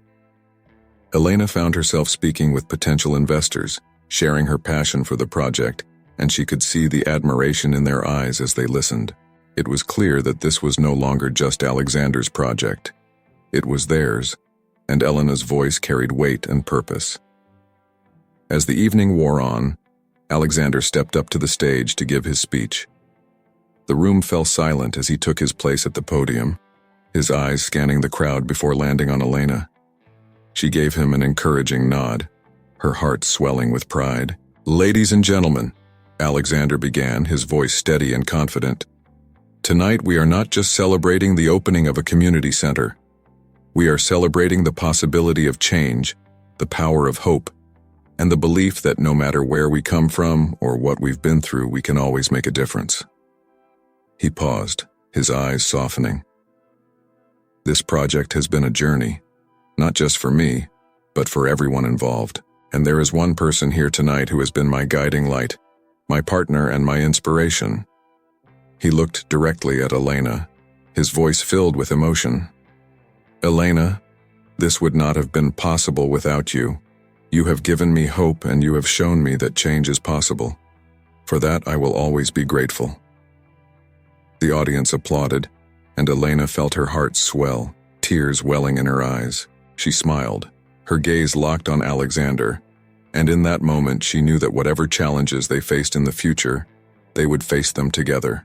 Elena found herself speaking with potential investors, sharing her passion for the project, and she could see the admiration in their eyes as they listened. It was clear that this was no longer just Alexander's project. It was theirs, and Elena's voice carried weight and purpose. As the evening wore on, Alexander stepped up to the stage to give his speech. The room fell silent as he took his place at the podium, his eyes scanning the crowd before landing on Elena. She gave him an encouraging nod, her heart swelling with pride. "Ladies and gentlemen," Alexander began, his voice steady and confident, "tonight we are not just celebrating the opening of a community center. We are celebrating the possibility of change, the power of hope, and the belief that no matter where we come from or what we've been through, we can always make a difference." He paused, his eyes softening. "This project has been a journey, not just for me, but for everyone involved. And there is one person here tonight who has been my guiding light, my partner and my inspiration." He looked directly at Elena, his voice filled with emotion. "Elena, this would not have been possible without you. You have given me hope and you have shown me that change is possible. For that I will always be grateful." The audience applauded, and Elena felt her heart swell, tears welling in her eyes. She smiled, her gaze locked on Alexander, and in that moment she knew that whatever challenges they faced in the future, they would face them together.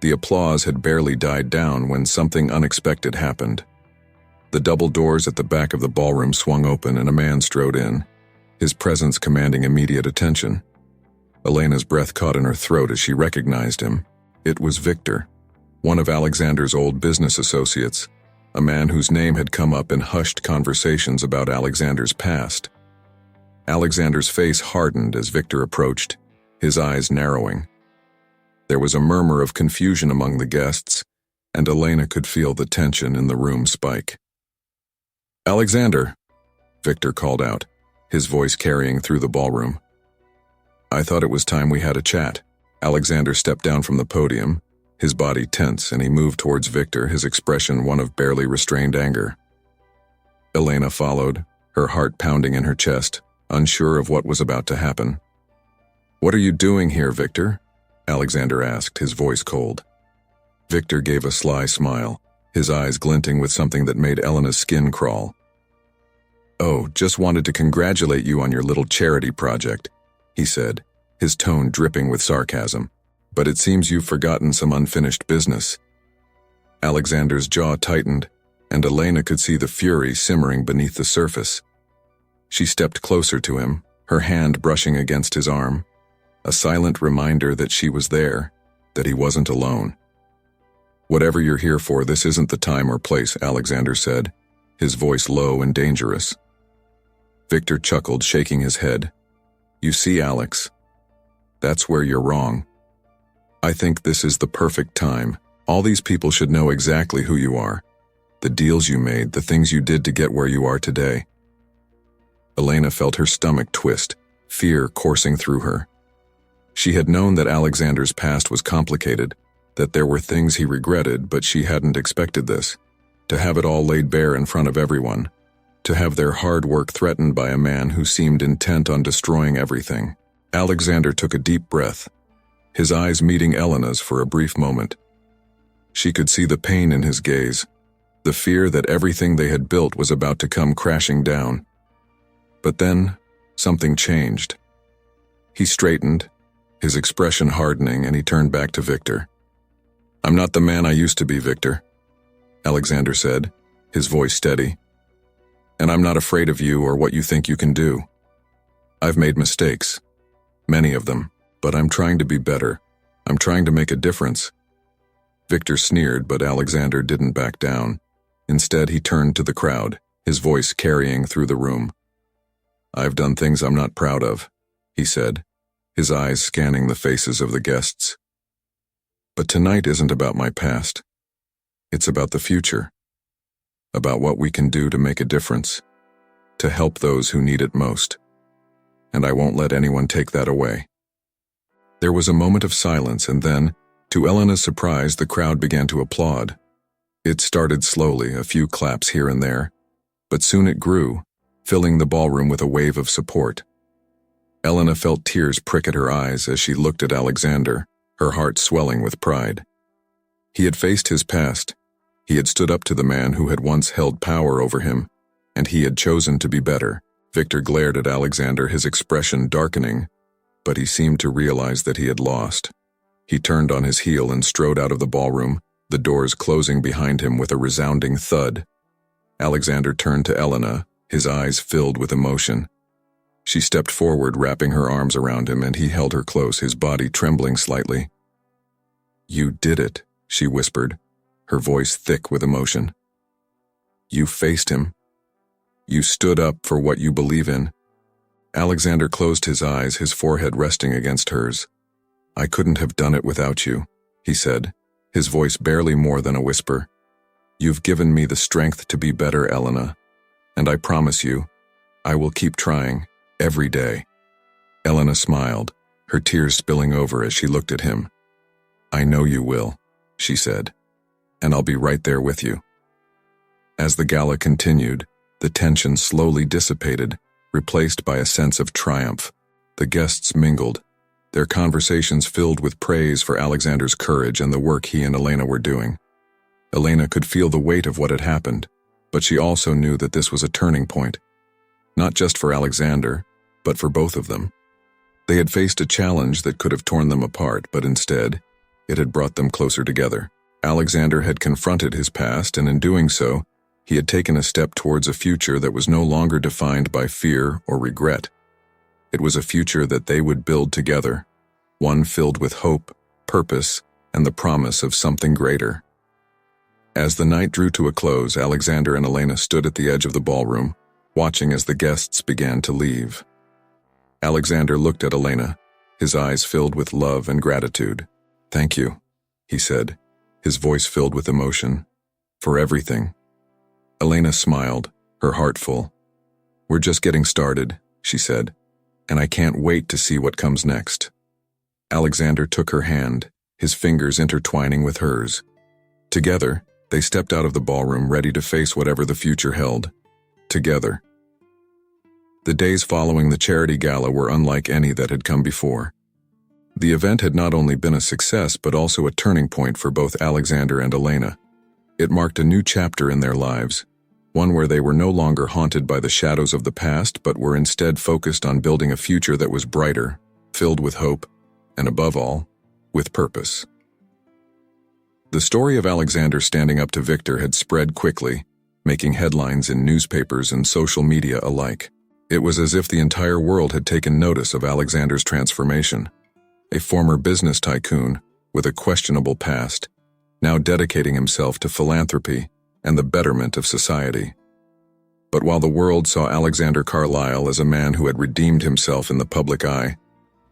The applause had barely died down when something unexpected happened. The double doors at the back of the ballroom swung open and a man strode in, his presence commanding immediate attention. Elena's breath caught in her throat as she recognized him. It was Victor, one of Alexander's old business associates, a man whose name had come up in hushed conversations about Alexander's past. Alexander's face hardened as Victor approached, his eyes narrowing. There was a murmur of confusion among the guests, and Elena could feel the tension in the room spike. "Alexander," Victor called out, his voice carrying through the ballroom. "I thought it was time we had a chat." Alexander stepped down from the podium, his body tense, and he moved towards Victor, his expression one of barely restrained anger. Elena followed, her heart pounding in her chest, unsure of what was about to happen. "What are you doing here, Victor?" Alexander asked, his voice cold. Victor gave a sly smile, his eyes glinting with something that made Elena's skin crawl. "Oh, just wanted to congratulate you on your little charity project," he said, his tone dripping with sarcasm. "But it seems you've forgotten some unfinished business." Alexander's jaw tightened, and Elena could see the fury simmering beneath the surface. She stepped closer to him, her hand brushing against his arm, a silent reminder that she was there, that he wasn't alone. "Whatever you're here for, this isn't the time or place," Alexander said, his voice low and dangerous. Victor chuckled, shaking his head. "You see, Alex, that's where you're wrong. I think this is the perfect time. All these people should know exactly who you are, the deals you made, the things you did to get where you are today." Elena felt her stomach twist, fear coursing through her. She had known that Alexander's past was complicated, that there were things he regretted, but she hadn't expected this. To have it all laid bare in front of everyone. To have their hard work threatened by a man who seemed intent on destroying everything. Alexander took a deep breath, his eyes meeting Elena's for a brief moment. She could see the pain in his gaze, the fear that everything they had built was about to come crashing down. But then, something changed. He straightened, his expression hardening, and he turned back to Victor. "I'm not the man I used to be, Victor," Alexander said, his voice steady. "And I'm not afraid of you or what you think you can do. I've made mistakes, many of them, but I'm trying to be better. I'm trying to make a difference." Victor sneered, but Alexander didn't back down. Instead, he turned to the crowd, his voice carrying through the room. "I've done things I'm not proud of," he said, his eyes scanning the faces of the guests. "But tonight isn't about my past. It's about the future. About what we can do to make a difference." to help those who need it most. And I won't let anyone take that away." There was a moment of silence, and then, to Elena's surprise, the crowd began to applaud. It started slowly, a few claps here and there, but soon it grew, filling the ballroom with a wave of support. Elena felt tears prick at her eyes as she looked at Alexander, her heart swelling with pride. He had faced his past. He had stood up to the man who had once held power over him, and he had chosen to be better. Victor glared at Alexander, his expression darkening, but he seemed to realize that he had lost. He turned on his heel and strode out of the ballroom, the doors closing behind him with a resounding thud. Alexander turned to Elena, his eyes filled with emotion. She stepped forward, wrapping her arms around him, and he held her close, his body trembling slightly. "You did it," she whispered, her voice thick with emotion. "You faced him. You stood up for what you believe in." Alexander closed his eyes, his forehead resting against hers. "I couldn't have done it without you," he said, his voice barely more than a whisper. "You've given me the strength to be better, Elena, and I promise you, I will keep trying, every day." Elena smiled, her tears spilling over as she looked at him. "I know you will," she said, "and I'll be right there with you." As the gala continued, the tension slowly dissipated, replaced by a sense of triumph. The guests mingled, their conversations filled with praise for Alexander's courage and the work he and Elena were doing. Elena could feel the weight of what had happened, but she also knew that this was a turning point, not just for Alexander, but for both of them. They had faced a challenge that could have torn them apart, but instead, it had brought them closer together. Alexander had confronted his past, and in doing so, he had taken a step towards a future that was no longer defined by fear or regret. It was a future that they would build together, one filled with hope, purpose, and the promise of something greater. As the night drew to a close, Alexander and Elena stood at the edge of the ballroom, watching as the guests began to leave. Alexander looked at Elena, his eyes filled with love and gratitude. "Thank you," he said, his voice filled with emotion, "for everything." Elena smiled, her heart full. "We're just getting started," she said, "and I can't wait to see what comes next." Alexander took her hand, his fingers intertwining with hers. Together, they stepped out of the ballroom, ready to face whatever the future held. Together. The days following the charity gala were unlike any that had come before. The event had not only been a success, but also a turning point for both Alexander and Elena. It marked a new chapter in their lives, one where they were no longer haunted by the shadows of the past, but were instead focused on building a future that was brighter, filled with hope, and above all, with purpose. The story of Alexander standing up to Victor had spread quickly, making headlines in newspapers and social media alike. It was as if the entire world had taken notice of Alexander's transformation. A former business tycoon with a questionable past, now dedicating himself to philanthropy and the betterment of society. But while the world saw Alexander Carlyle as a man who had redeemed himself in the public eye,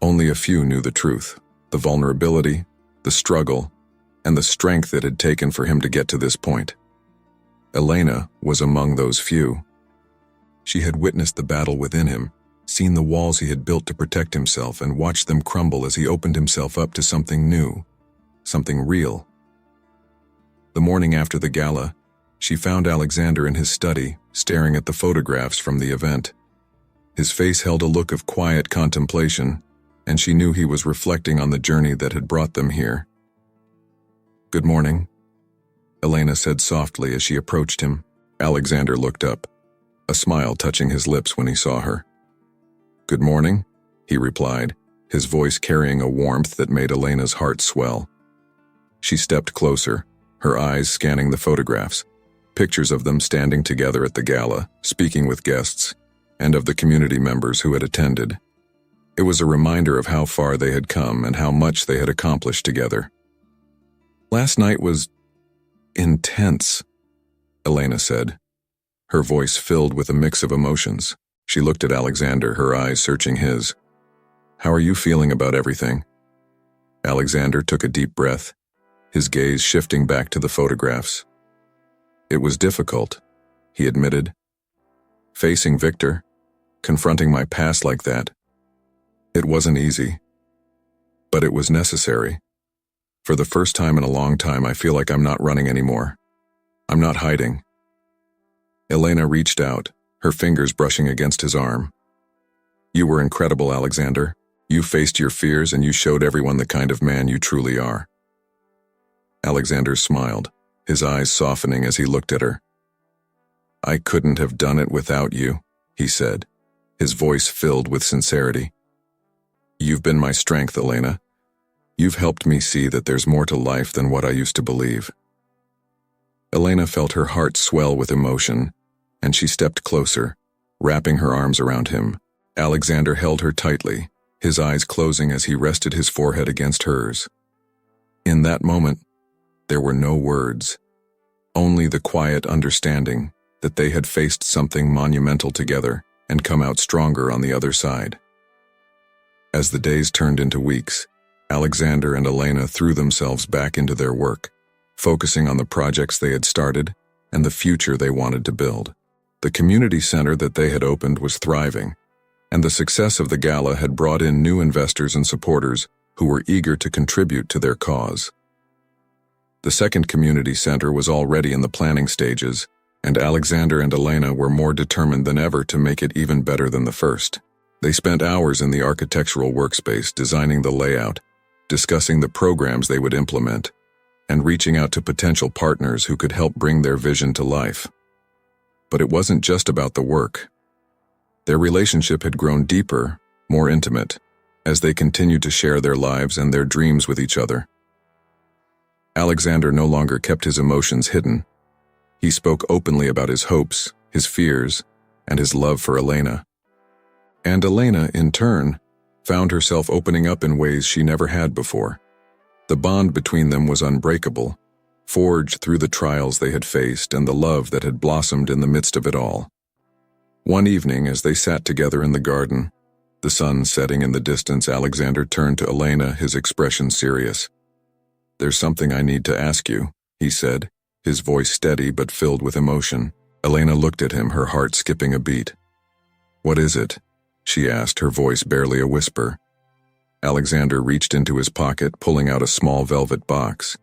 only a few knew the truth, the vulnerability, the struggle, and the strength it had taken for him to get to this point. Elena was among those few. She had witnessed the battle within him, seen the walls he had built to protect himself, and watched them crumble as he opened himself up to something new, something real. The morning after the gala, she found Alexander in his study, staring at the photographs from the event. His face held a look of quiet contemplation, and she knew he was reflecting on the journey that had brought them here. "Good morning," Elena said softly as she approached him. Alexander looked up, a smile touching his lips when he saw her. "Good morning," he replied, his voice carrying a warmth that made Elena's heart swell. She stepped closer, her eyes scanning the photographs, pictures of them standing together at the gala, speaking with guests, and of the community members who had attended. It was a reminder of how far they had come and how much they had accomplished together. "Last night was intense," Elena said, her voice filled with a mix of emotions. She looked at Alexander, her eyes searching his. "How are you feeling about everything?" Alexander took a deep breath, his gaze shifting back to the photographs. "It was difficult," he admitted. Facing Victor, confronting my past like that, it wasn't easy. But it was necessary. For the first time in a long time, I feel like I'm not running anymore. I'm not hiding. Elena reached out, her fingers brushing against his arm. You were incredible, Alexander. You faced your fears and you showed everyone the kind of man you truly are. Alexander smiled, his eyes softening as he looked at her. I couldn't have done it without you, he said, his voice filled with sincerity. You've been my strength, Elena. You've helped me see that there's more to life than what I used to believe. Elena felt her heart swell with emotion, and she stepped closer, wrapping her arms around him. Alexander held her tightly, his eyes closing as he rested his forehead against hers. In that moment, there were no words, only the quiet understanding that they had faced something monumental together and come out stronger on the other side. As the days turned into weeks, Alexander and Elena threw themselves back into their work, focusing on the projects they had started and the future they wanted to build. The community center that they had opened was thriving, and the success of the gala had brought in new investors and supporters who were eager to contribute to their cause. The second community center was already in the planning stages, and Alexander and Elena were more determined than ever to make it even better than the first. They spent hours in the architectural workspace designing the layout, discussing the programs they would implement, and reaching out to potential partners who could help bring their vision to life. But it wasn't just about the work. Their relationship had grown deeper, more intimate, as they continued to share their lives and their dreams with each other. Alexander no longer kept his emotions hidden. He spoke openly about his hopes, his fears, and his love for Elena. And Elena, in turn, found herself opening up in ways she never had before. The bond between them was unbreakable, forged through the trials they had faced and the love that had blossomed in the midst of it all. One evening, as they sat together in the garden, the sun setting in the distance, Alexander turned to Elena, his expression serious. There's something I need to ask you, he said, his voice steady but filled with emotion. Elena looked at him, her heart skipping a beat. What is it? She asked, her voice barely a whisper. Alexander reached into his pocket, pulling out a small velvet box.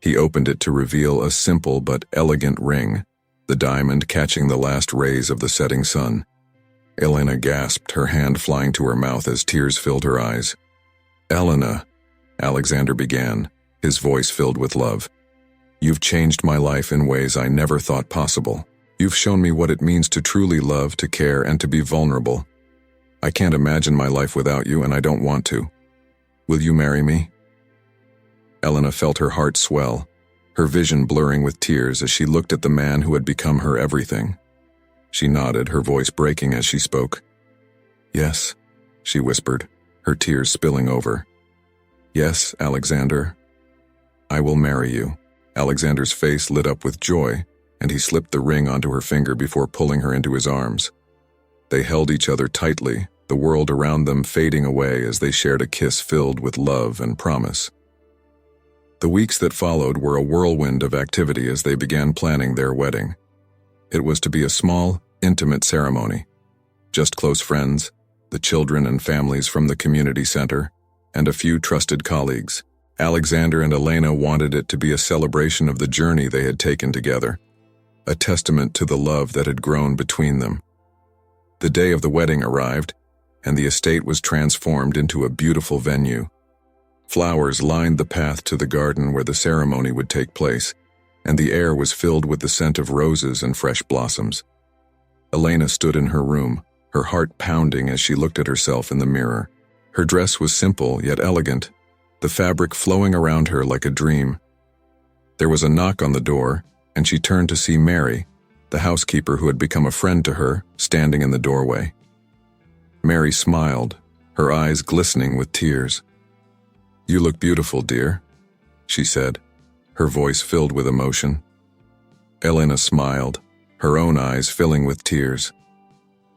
He opened it to reveal a simple but elegant ring, the diamond catching the last rays of the setting sun. Elena gasped, her hand flying to her mouth as tears filled her eyes. Elena, Alexander began, his voice filled with love. You've changed my life in ways I never thought possible. You've shown me what it means to truly love, to care, and to be vulnerable. I can't imagine my life without you, and I don't want to. Will you marry me? Elena felt her heart swell, her vision blurring with tears as she looked at the man who had become her everything. She nodded, her voice breaking as she spoke. Yes, she whispered, her tears spilling over. Yes, Alexander. I will marry you. Alexander's face lit up with joy, and he slipped the ring onto her finger before pulling her into his arms. They held each other tightly, the world around them fading away as they shared a kiss filled with love and promise. The weeks that followed were a whirlwind of activity as they began planning their wedding. It was to be a small, intimate ceremony. Just close friends, the children and families from the community center, and a few trusted colleagues. Alexander and Elena wanted it to be a celebration of the journey they had taken together, a testament to the love that had grown between them. The day of the wedding arrived, and the estate was transformed into a beautiful venue. Flowers lined the path to the garden where the ceremony would take place, and the air was filled with the scent of roses and fresh blossoms. Elena stood in her room, her heart pounding as she looked at herself in the mirror. Her dress was simple yet elegant, the fabric flowing around her like a dream. There was a knock on the door, and she turned to see Mary, the housekeeper who had become a friend to her, standing in the doorway. Mary smiled, her eyes glistening with tears. You look beautiful, dear, she said, her voice filled with emotion. Elena smiled, her own eyes filling with tears.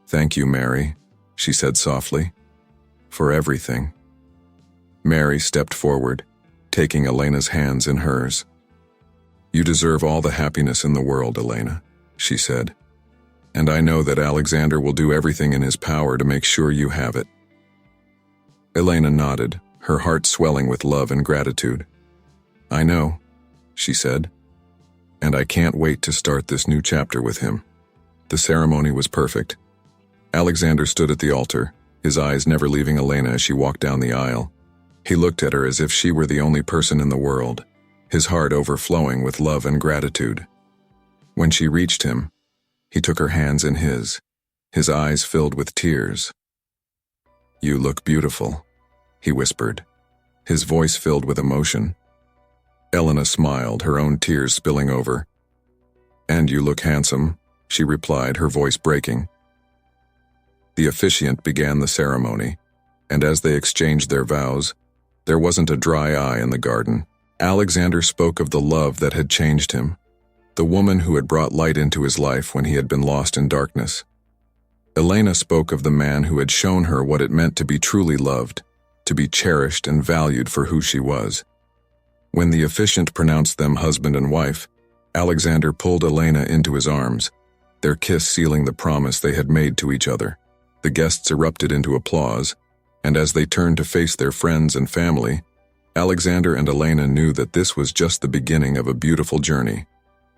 Thank you, Mary, she said softly, for everything. Mary stepped forward, taking Elena's hands in hers. You deserve all the happiness in the world, Elena, she said. And I know that Alexander will do everything in his power to make sure you have it." Elena nodded, her heart swelling with love and gratitude. "I know," she said, "and I can't wait to start this new chapter with him." The ceremony was perfect. Alexander stood at the altar, his eyes never leaving Elena as she walked down the aisle. He looked at her as if she were the only person in the world, his heart overflowing with love and gratitude. When she reached him, he took her hands in his eyes filled with tears. "You look beautiful," he whispered, his voice filled with emotion. Elena smiled, her own tears spilling over. "And you look handsome," she replied, her voice breaking. The officiant began the ceremony, and as they exchanged their vows, there wasn't a dry eye in the garden. Alexander spoke of the love that had changed him, the woman who had brought light into his life when he had been lost in darkness. Elena spoke of the man who had shown her what it meant to be truly loved, to be cherished and valued for who she was. When the officiant pronounced them husband and wife, Alexander pulled Elena into his arms, their kiss sealing the promise they had made to each other. The guests erupted into applause, and as they turned to face their friends and family, Alexander and Elena knew that this was just the beginning of a beautiful journey,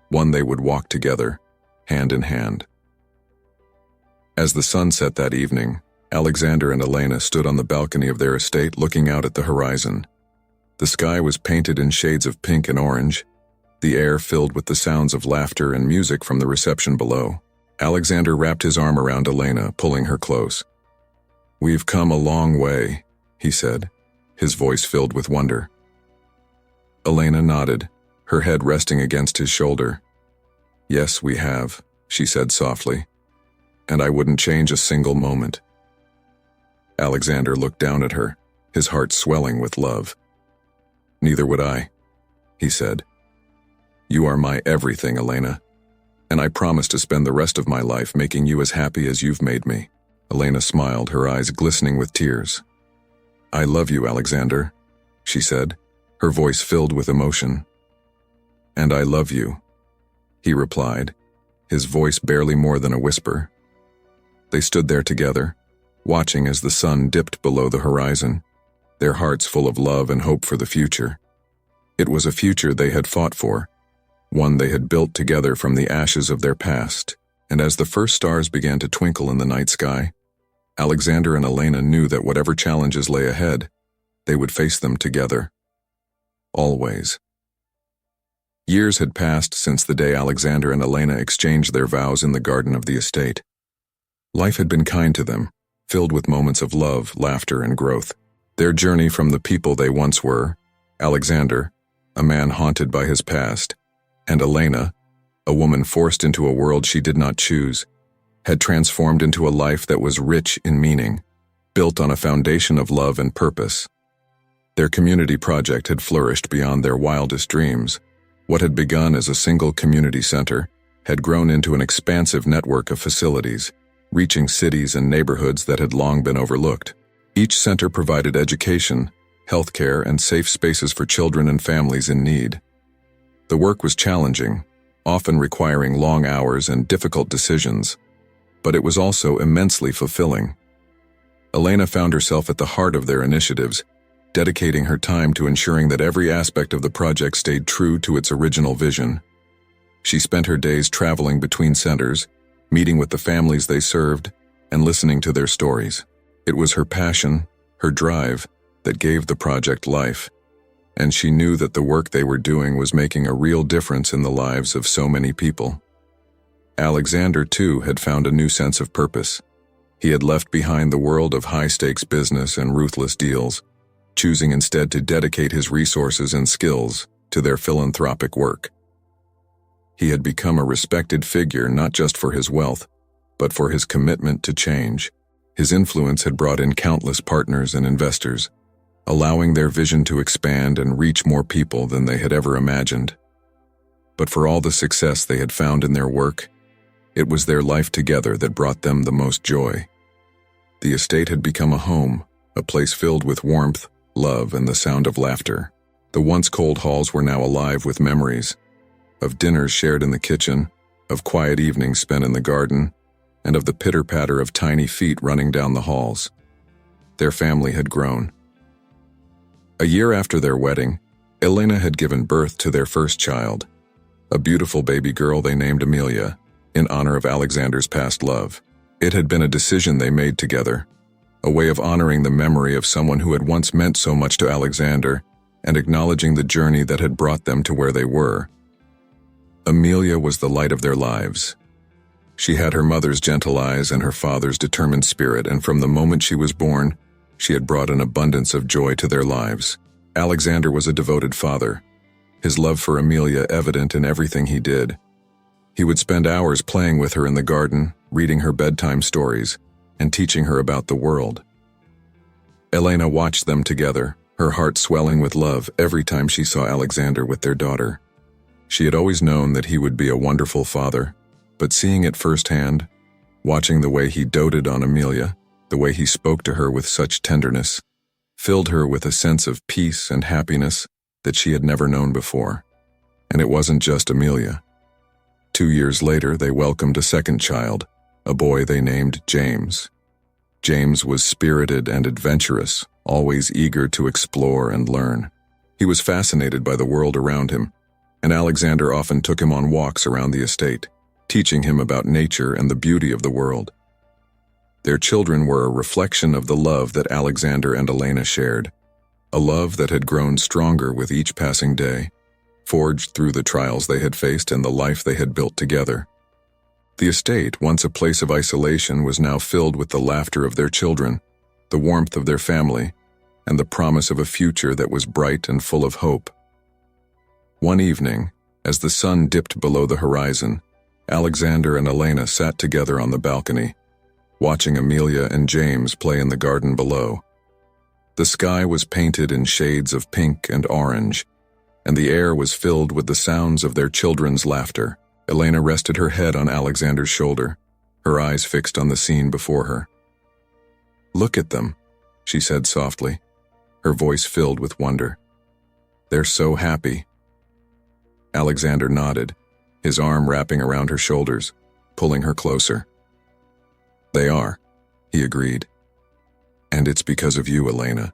one they would walk together, hand in hand. As the sun set that evening, Alexander and Elena stood on the balcony of their estate looking out at the horizon. The sky was painted in shades of pink and orange, the air filled with the sounds of laughter and music from the reception below. Alexander wrapped his arm around Elena, pulling her close. "We've come a long way," he said, his voice filled with wonder. Elena nodded, her head resting against his shoulder. "Yes, we have," she said softly, "and I wouldn't change a single moment." Alexander looked down at her, his heart swelling with love. "Neither would I," he said. "You are my everything, Elena, and I promise to spend the rest of my life making you as happy as you've made me." Elena smiled, her eyes glistening with tears. "I love you, Alexander," she said, her voice filled with emotion. "And I love you," he replied, his voice barely more than a whisper. They stood there together, watching as the sun dipped below the horizon, their hearts full of love and hope for the future. It was a future they had fought for, one they had built together from the ashes of their past, and as the first stars began to twinkle in the night sky, Alexander and Elena knew that whatever challenges lay ahead, they would face them together. Always. Years had passed since the day Alexander and Elena exchanged their vows in the garden of the estate. Life had been kind to them, filled with moments of love, laughter, and growth. Their journey from the people they once were, Alexander, a man haunted by his past, and Elena, a woman forced into a world she did not choose, had transformed into a life that was rich in meaning, built on a foundation of love and purpose. Their community project had flourished beyond their wildest dreams. What had begun as a single community center had grown into an expansive network of facilities, reaching cities and neighborhoods that had long been overlooked. Each center provided education, healthcare, and safe spaces for children and families in need. The work was challenging, often requiring long hours and difficult decisions, but it was also immensely fulfilling. Elena found herself at the heart of their initiatives, dedicating her time to ensuring that every aspect of the project stayed true to its original vision. She spent her days traveling between centers, meeting with the families they served, and listening to their stories. It was her passion, her drive, that gave the project life, and she knew that the work they were doing was making a real difference in the lives of so many people. Alexander, too, had found a new sense of purpose. He had left behind the world of high-stakes business and ruthless deals, choosing instead to dedicate his resources and skills to their philanthropic work. He had become a respected figure not just for his wealth, but for his commitment to change. His influence had brought in countless partners and investors, allowing their vision to expand and reach more people than they had ever imagined. But for all the success they had found in their work, it was their life together that brought them the most joy. The estate had become a home, a place filled with warmth, love, and the sound of laughter. The once cold halls were now alive with memories, of dinners shared in the kitchen, of quiet evenings spent in the garden, and of the pitter-patter of tiny feet running down the halls. Their family had grown. A year after their wedding, Elena had given birth to their first child, a beautiful baby girl they named Amelia, in honor of Alexander's past love. It had been a decision they made together, a way of honoring the memory of someone who had once meant so much to Alexander and acknowledging the journey that had brought them to where they were. Amelia was the light of their lives. She had her mother's gentle eyes and her father's determined spirit, and from the moment she was born, she had brought an abundance of joy to their lives. Alexander was a devoted father, his love for Amelia evident in everything he did. He would spend hours playing with her in the garden, reading her bedtime stories, and teaching her about the world. Elena watched them together, her heart swelling with love every time she saw Alexander with their daughter. She had always known that he would be a wonderful father, but seeing it firsthand, watching the way he doted on Amelia, the way he spoke to her with such tenderness, filled her with a sense of peace and happiness that she had never known before. And it wasn't just Amelia. 2 years later, they welcomed a second child, a boy they named James. James was spirited and adventurous, always eager to explore and learn. He was fascinated by the world around him, and Alexander often took him on walks around the estate, teaching him about nature and the beauty of the world. Their children were a reflection of the love that Alexander and Elena shared, a love that had grown stronger with each passing day, forged through the trials they had faced and the life they had built together. The estate, once a place of isolation, was now filled with the laughter of their children, the warmth of their family, and the promise of a future that was bright and full of hope. One evening, as the sun dipped below the horizon, Alexander and Elena sat together on the balcony, watching Amelia and James play in the garden below. The sky was painted in shades of pink and orange, and the air was filled with the sounds of their children's laughter. Elena rested her head on Alexander's shoulder, her eyes fixed on the scene before her. "Look at them," she said softly, her voice filled with wonder. "They're so happy." Alexander nodded, his arm wrapping around her shoulders, pulling her closer. "They are," he agreed. "And it's because of you, Elena.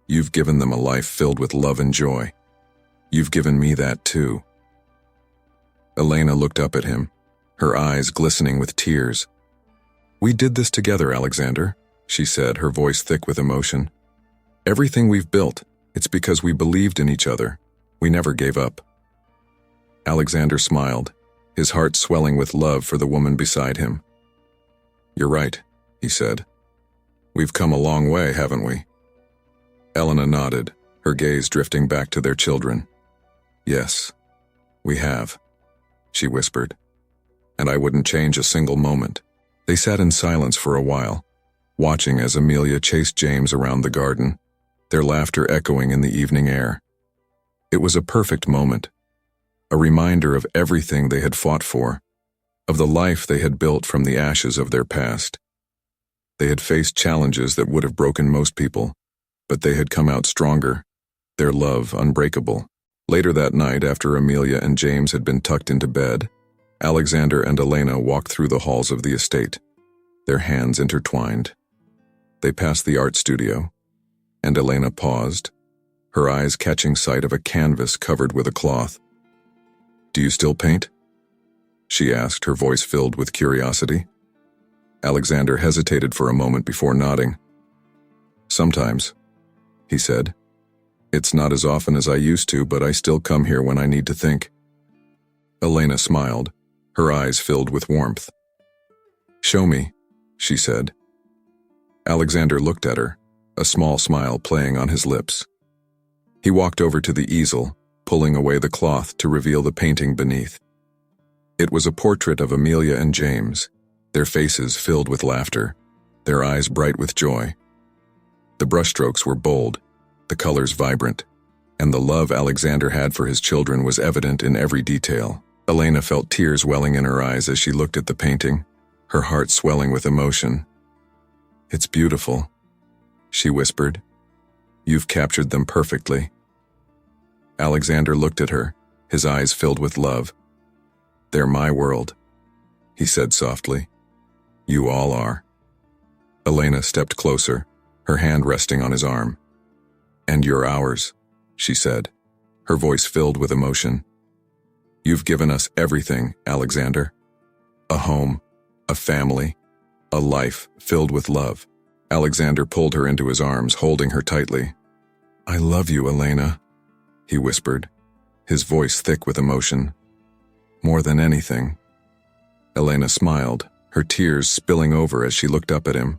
You've given them a life filled with love and joy. You've given me that too." Elena looked up at him, her eyes glistening with tears. "We did this together, Alexander," she said, her voice thick with emotion. "Everything we've built, it's because we believed in each other. We never gave up." Alexander smiled, his heart swelling with love for the woman beside him. "You're right," he said. "We've come a long way, haven't we?" Elena nodded, her gaze drifting back to their children. "Yes, we have," she whispered. "And I wouldn't change a single moment." They sat in silence for a while, watching as Amelia chased James around the garden, their laughter echoing in the evening air. It was a perfect moment, a reminder of everything they had fought for, of the life they had built from the ashes of their past. They had faced challenges that would have broken most people, but they had come out stronger, their love unbreakable. Later that night, after Amelia and James had been tucked into bed, Alexander and Elena walked through the halls of the estate, their hands intertwined. They passed the art studio, and Elena paused, her eyes catching sight of a canvas covered with a cloth. "Do you still paint?" she asked, her voice filled with curiosity. Alexander hesitated for a moment before nodding. "Sometimes," he said. "It's not as often as I used to, but I still come here when I need to think." Elena smiled, her eyes filled with warmth. "Show me," she said. Alexander looked at her, a small smile playing on his lips. He walked over to the easel, pulling away the cloth to reveal the painting beneath. It was a portrait of Amelia and James, their faces filled with laughter, their eyes bright with joy. The brushstrokes were bold, the colors vibrant, and the love Alexander had for his children was evident in every detail. Elena felt tears welling in her eyes as she looked at the painting, her heart swelling with emotion. "It's beautiful," she whispered. "You've captured them perfectly." Alexander looked at her, his eyes filled with love. "They're my world," he said softly. You all are. Elena stepped closer, her hand resting on his arm. And you're ours, she said, her voice filled with emotion. You've given us everything, Alexander. A home, a family, a life filled with love. Alexander pulled her into his arms, holding her tightly. I love you, Elena, he whispered, his voice thick with emotion. More than anything. Elena smiled, her tears spilling over as she looked up at him.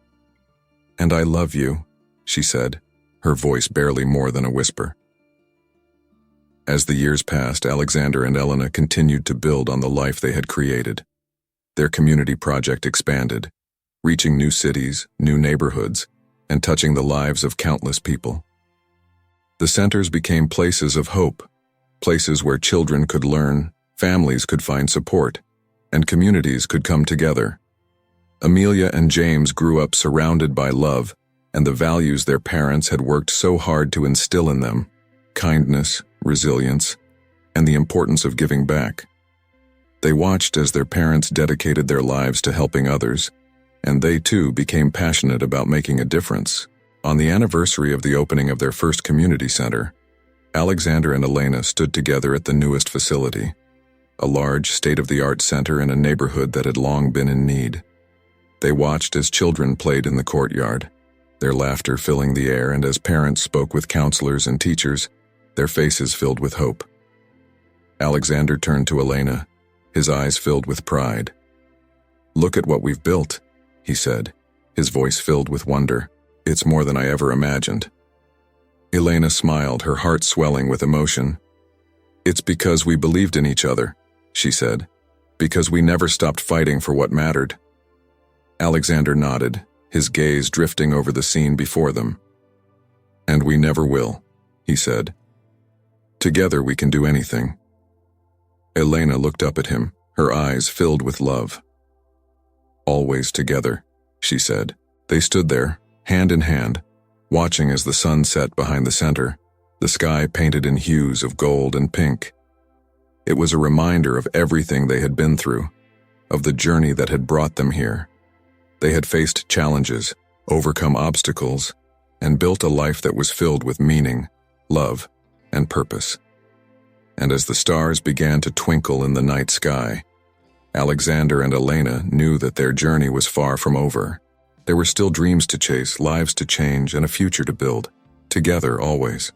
And I love you, she said, her voice barely more than a whisper. As the years passed, Alexander and Elena continued to build on the life they had created. Their community project expanded, reaching new cities, new neighborhoods, and touching the lives of countless people. The centers became places of hope, places where children could learn, families could find support, and communities could come together. Amelia and James grew up surrounded by love and the values their parents had worked so hard to instill in them: kindness, resilience, and the importance of giving back. They watched as their parents dedicated their lives to helping others, and they too became passionate about making a difference. On the anniversary of the opening of their first community center, Alexander and Elena stood together at the newest facility, a large, state-of-the-art center in a neighborhood that had long been in need. They watched as children played in the courtyard, their laughter filling the air, and as parents spoke with counselors and teachers, their faces filled with hope. Alexander turned to Elena, his eyes filled with pride. Look at what we've built, he said, his voice filled with wonder. It's more than I ever imagined. Elena smiled, her heart swelling with emotion. It's because we believed in each other, she said, because we never stopped fighting for what mattered. Alexander nodded, his gaze drifting over the scene before them. And we never will, he said. Together we can do anything. Elena looked up at him, her eyes filled with love. Always together, she said. They stood there, hand in hand, watching as the sun set behind the center, the sky painted in hues of gold and pink. It was a reminder of everything they had been through, of the journey that had brought them here. They had faced challenges, overcome obstacles, and built a life that was filled with meaning, love, and purpose. And as the stars began to twinkle in the night sky, Alexander and Elena knew that their journey was far from over. There were still dreams to chase, lives to change, and a future to build, together always.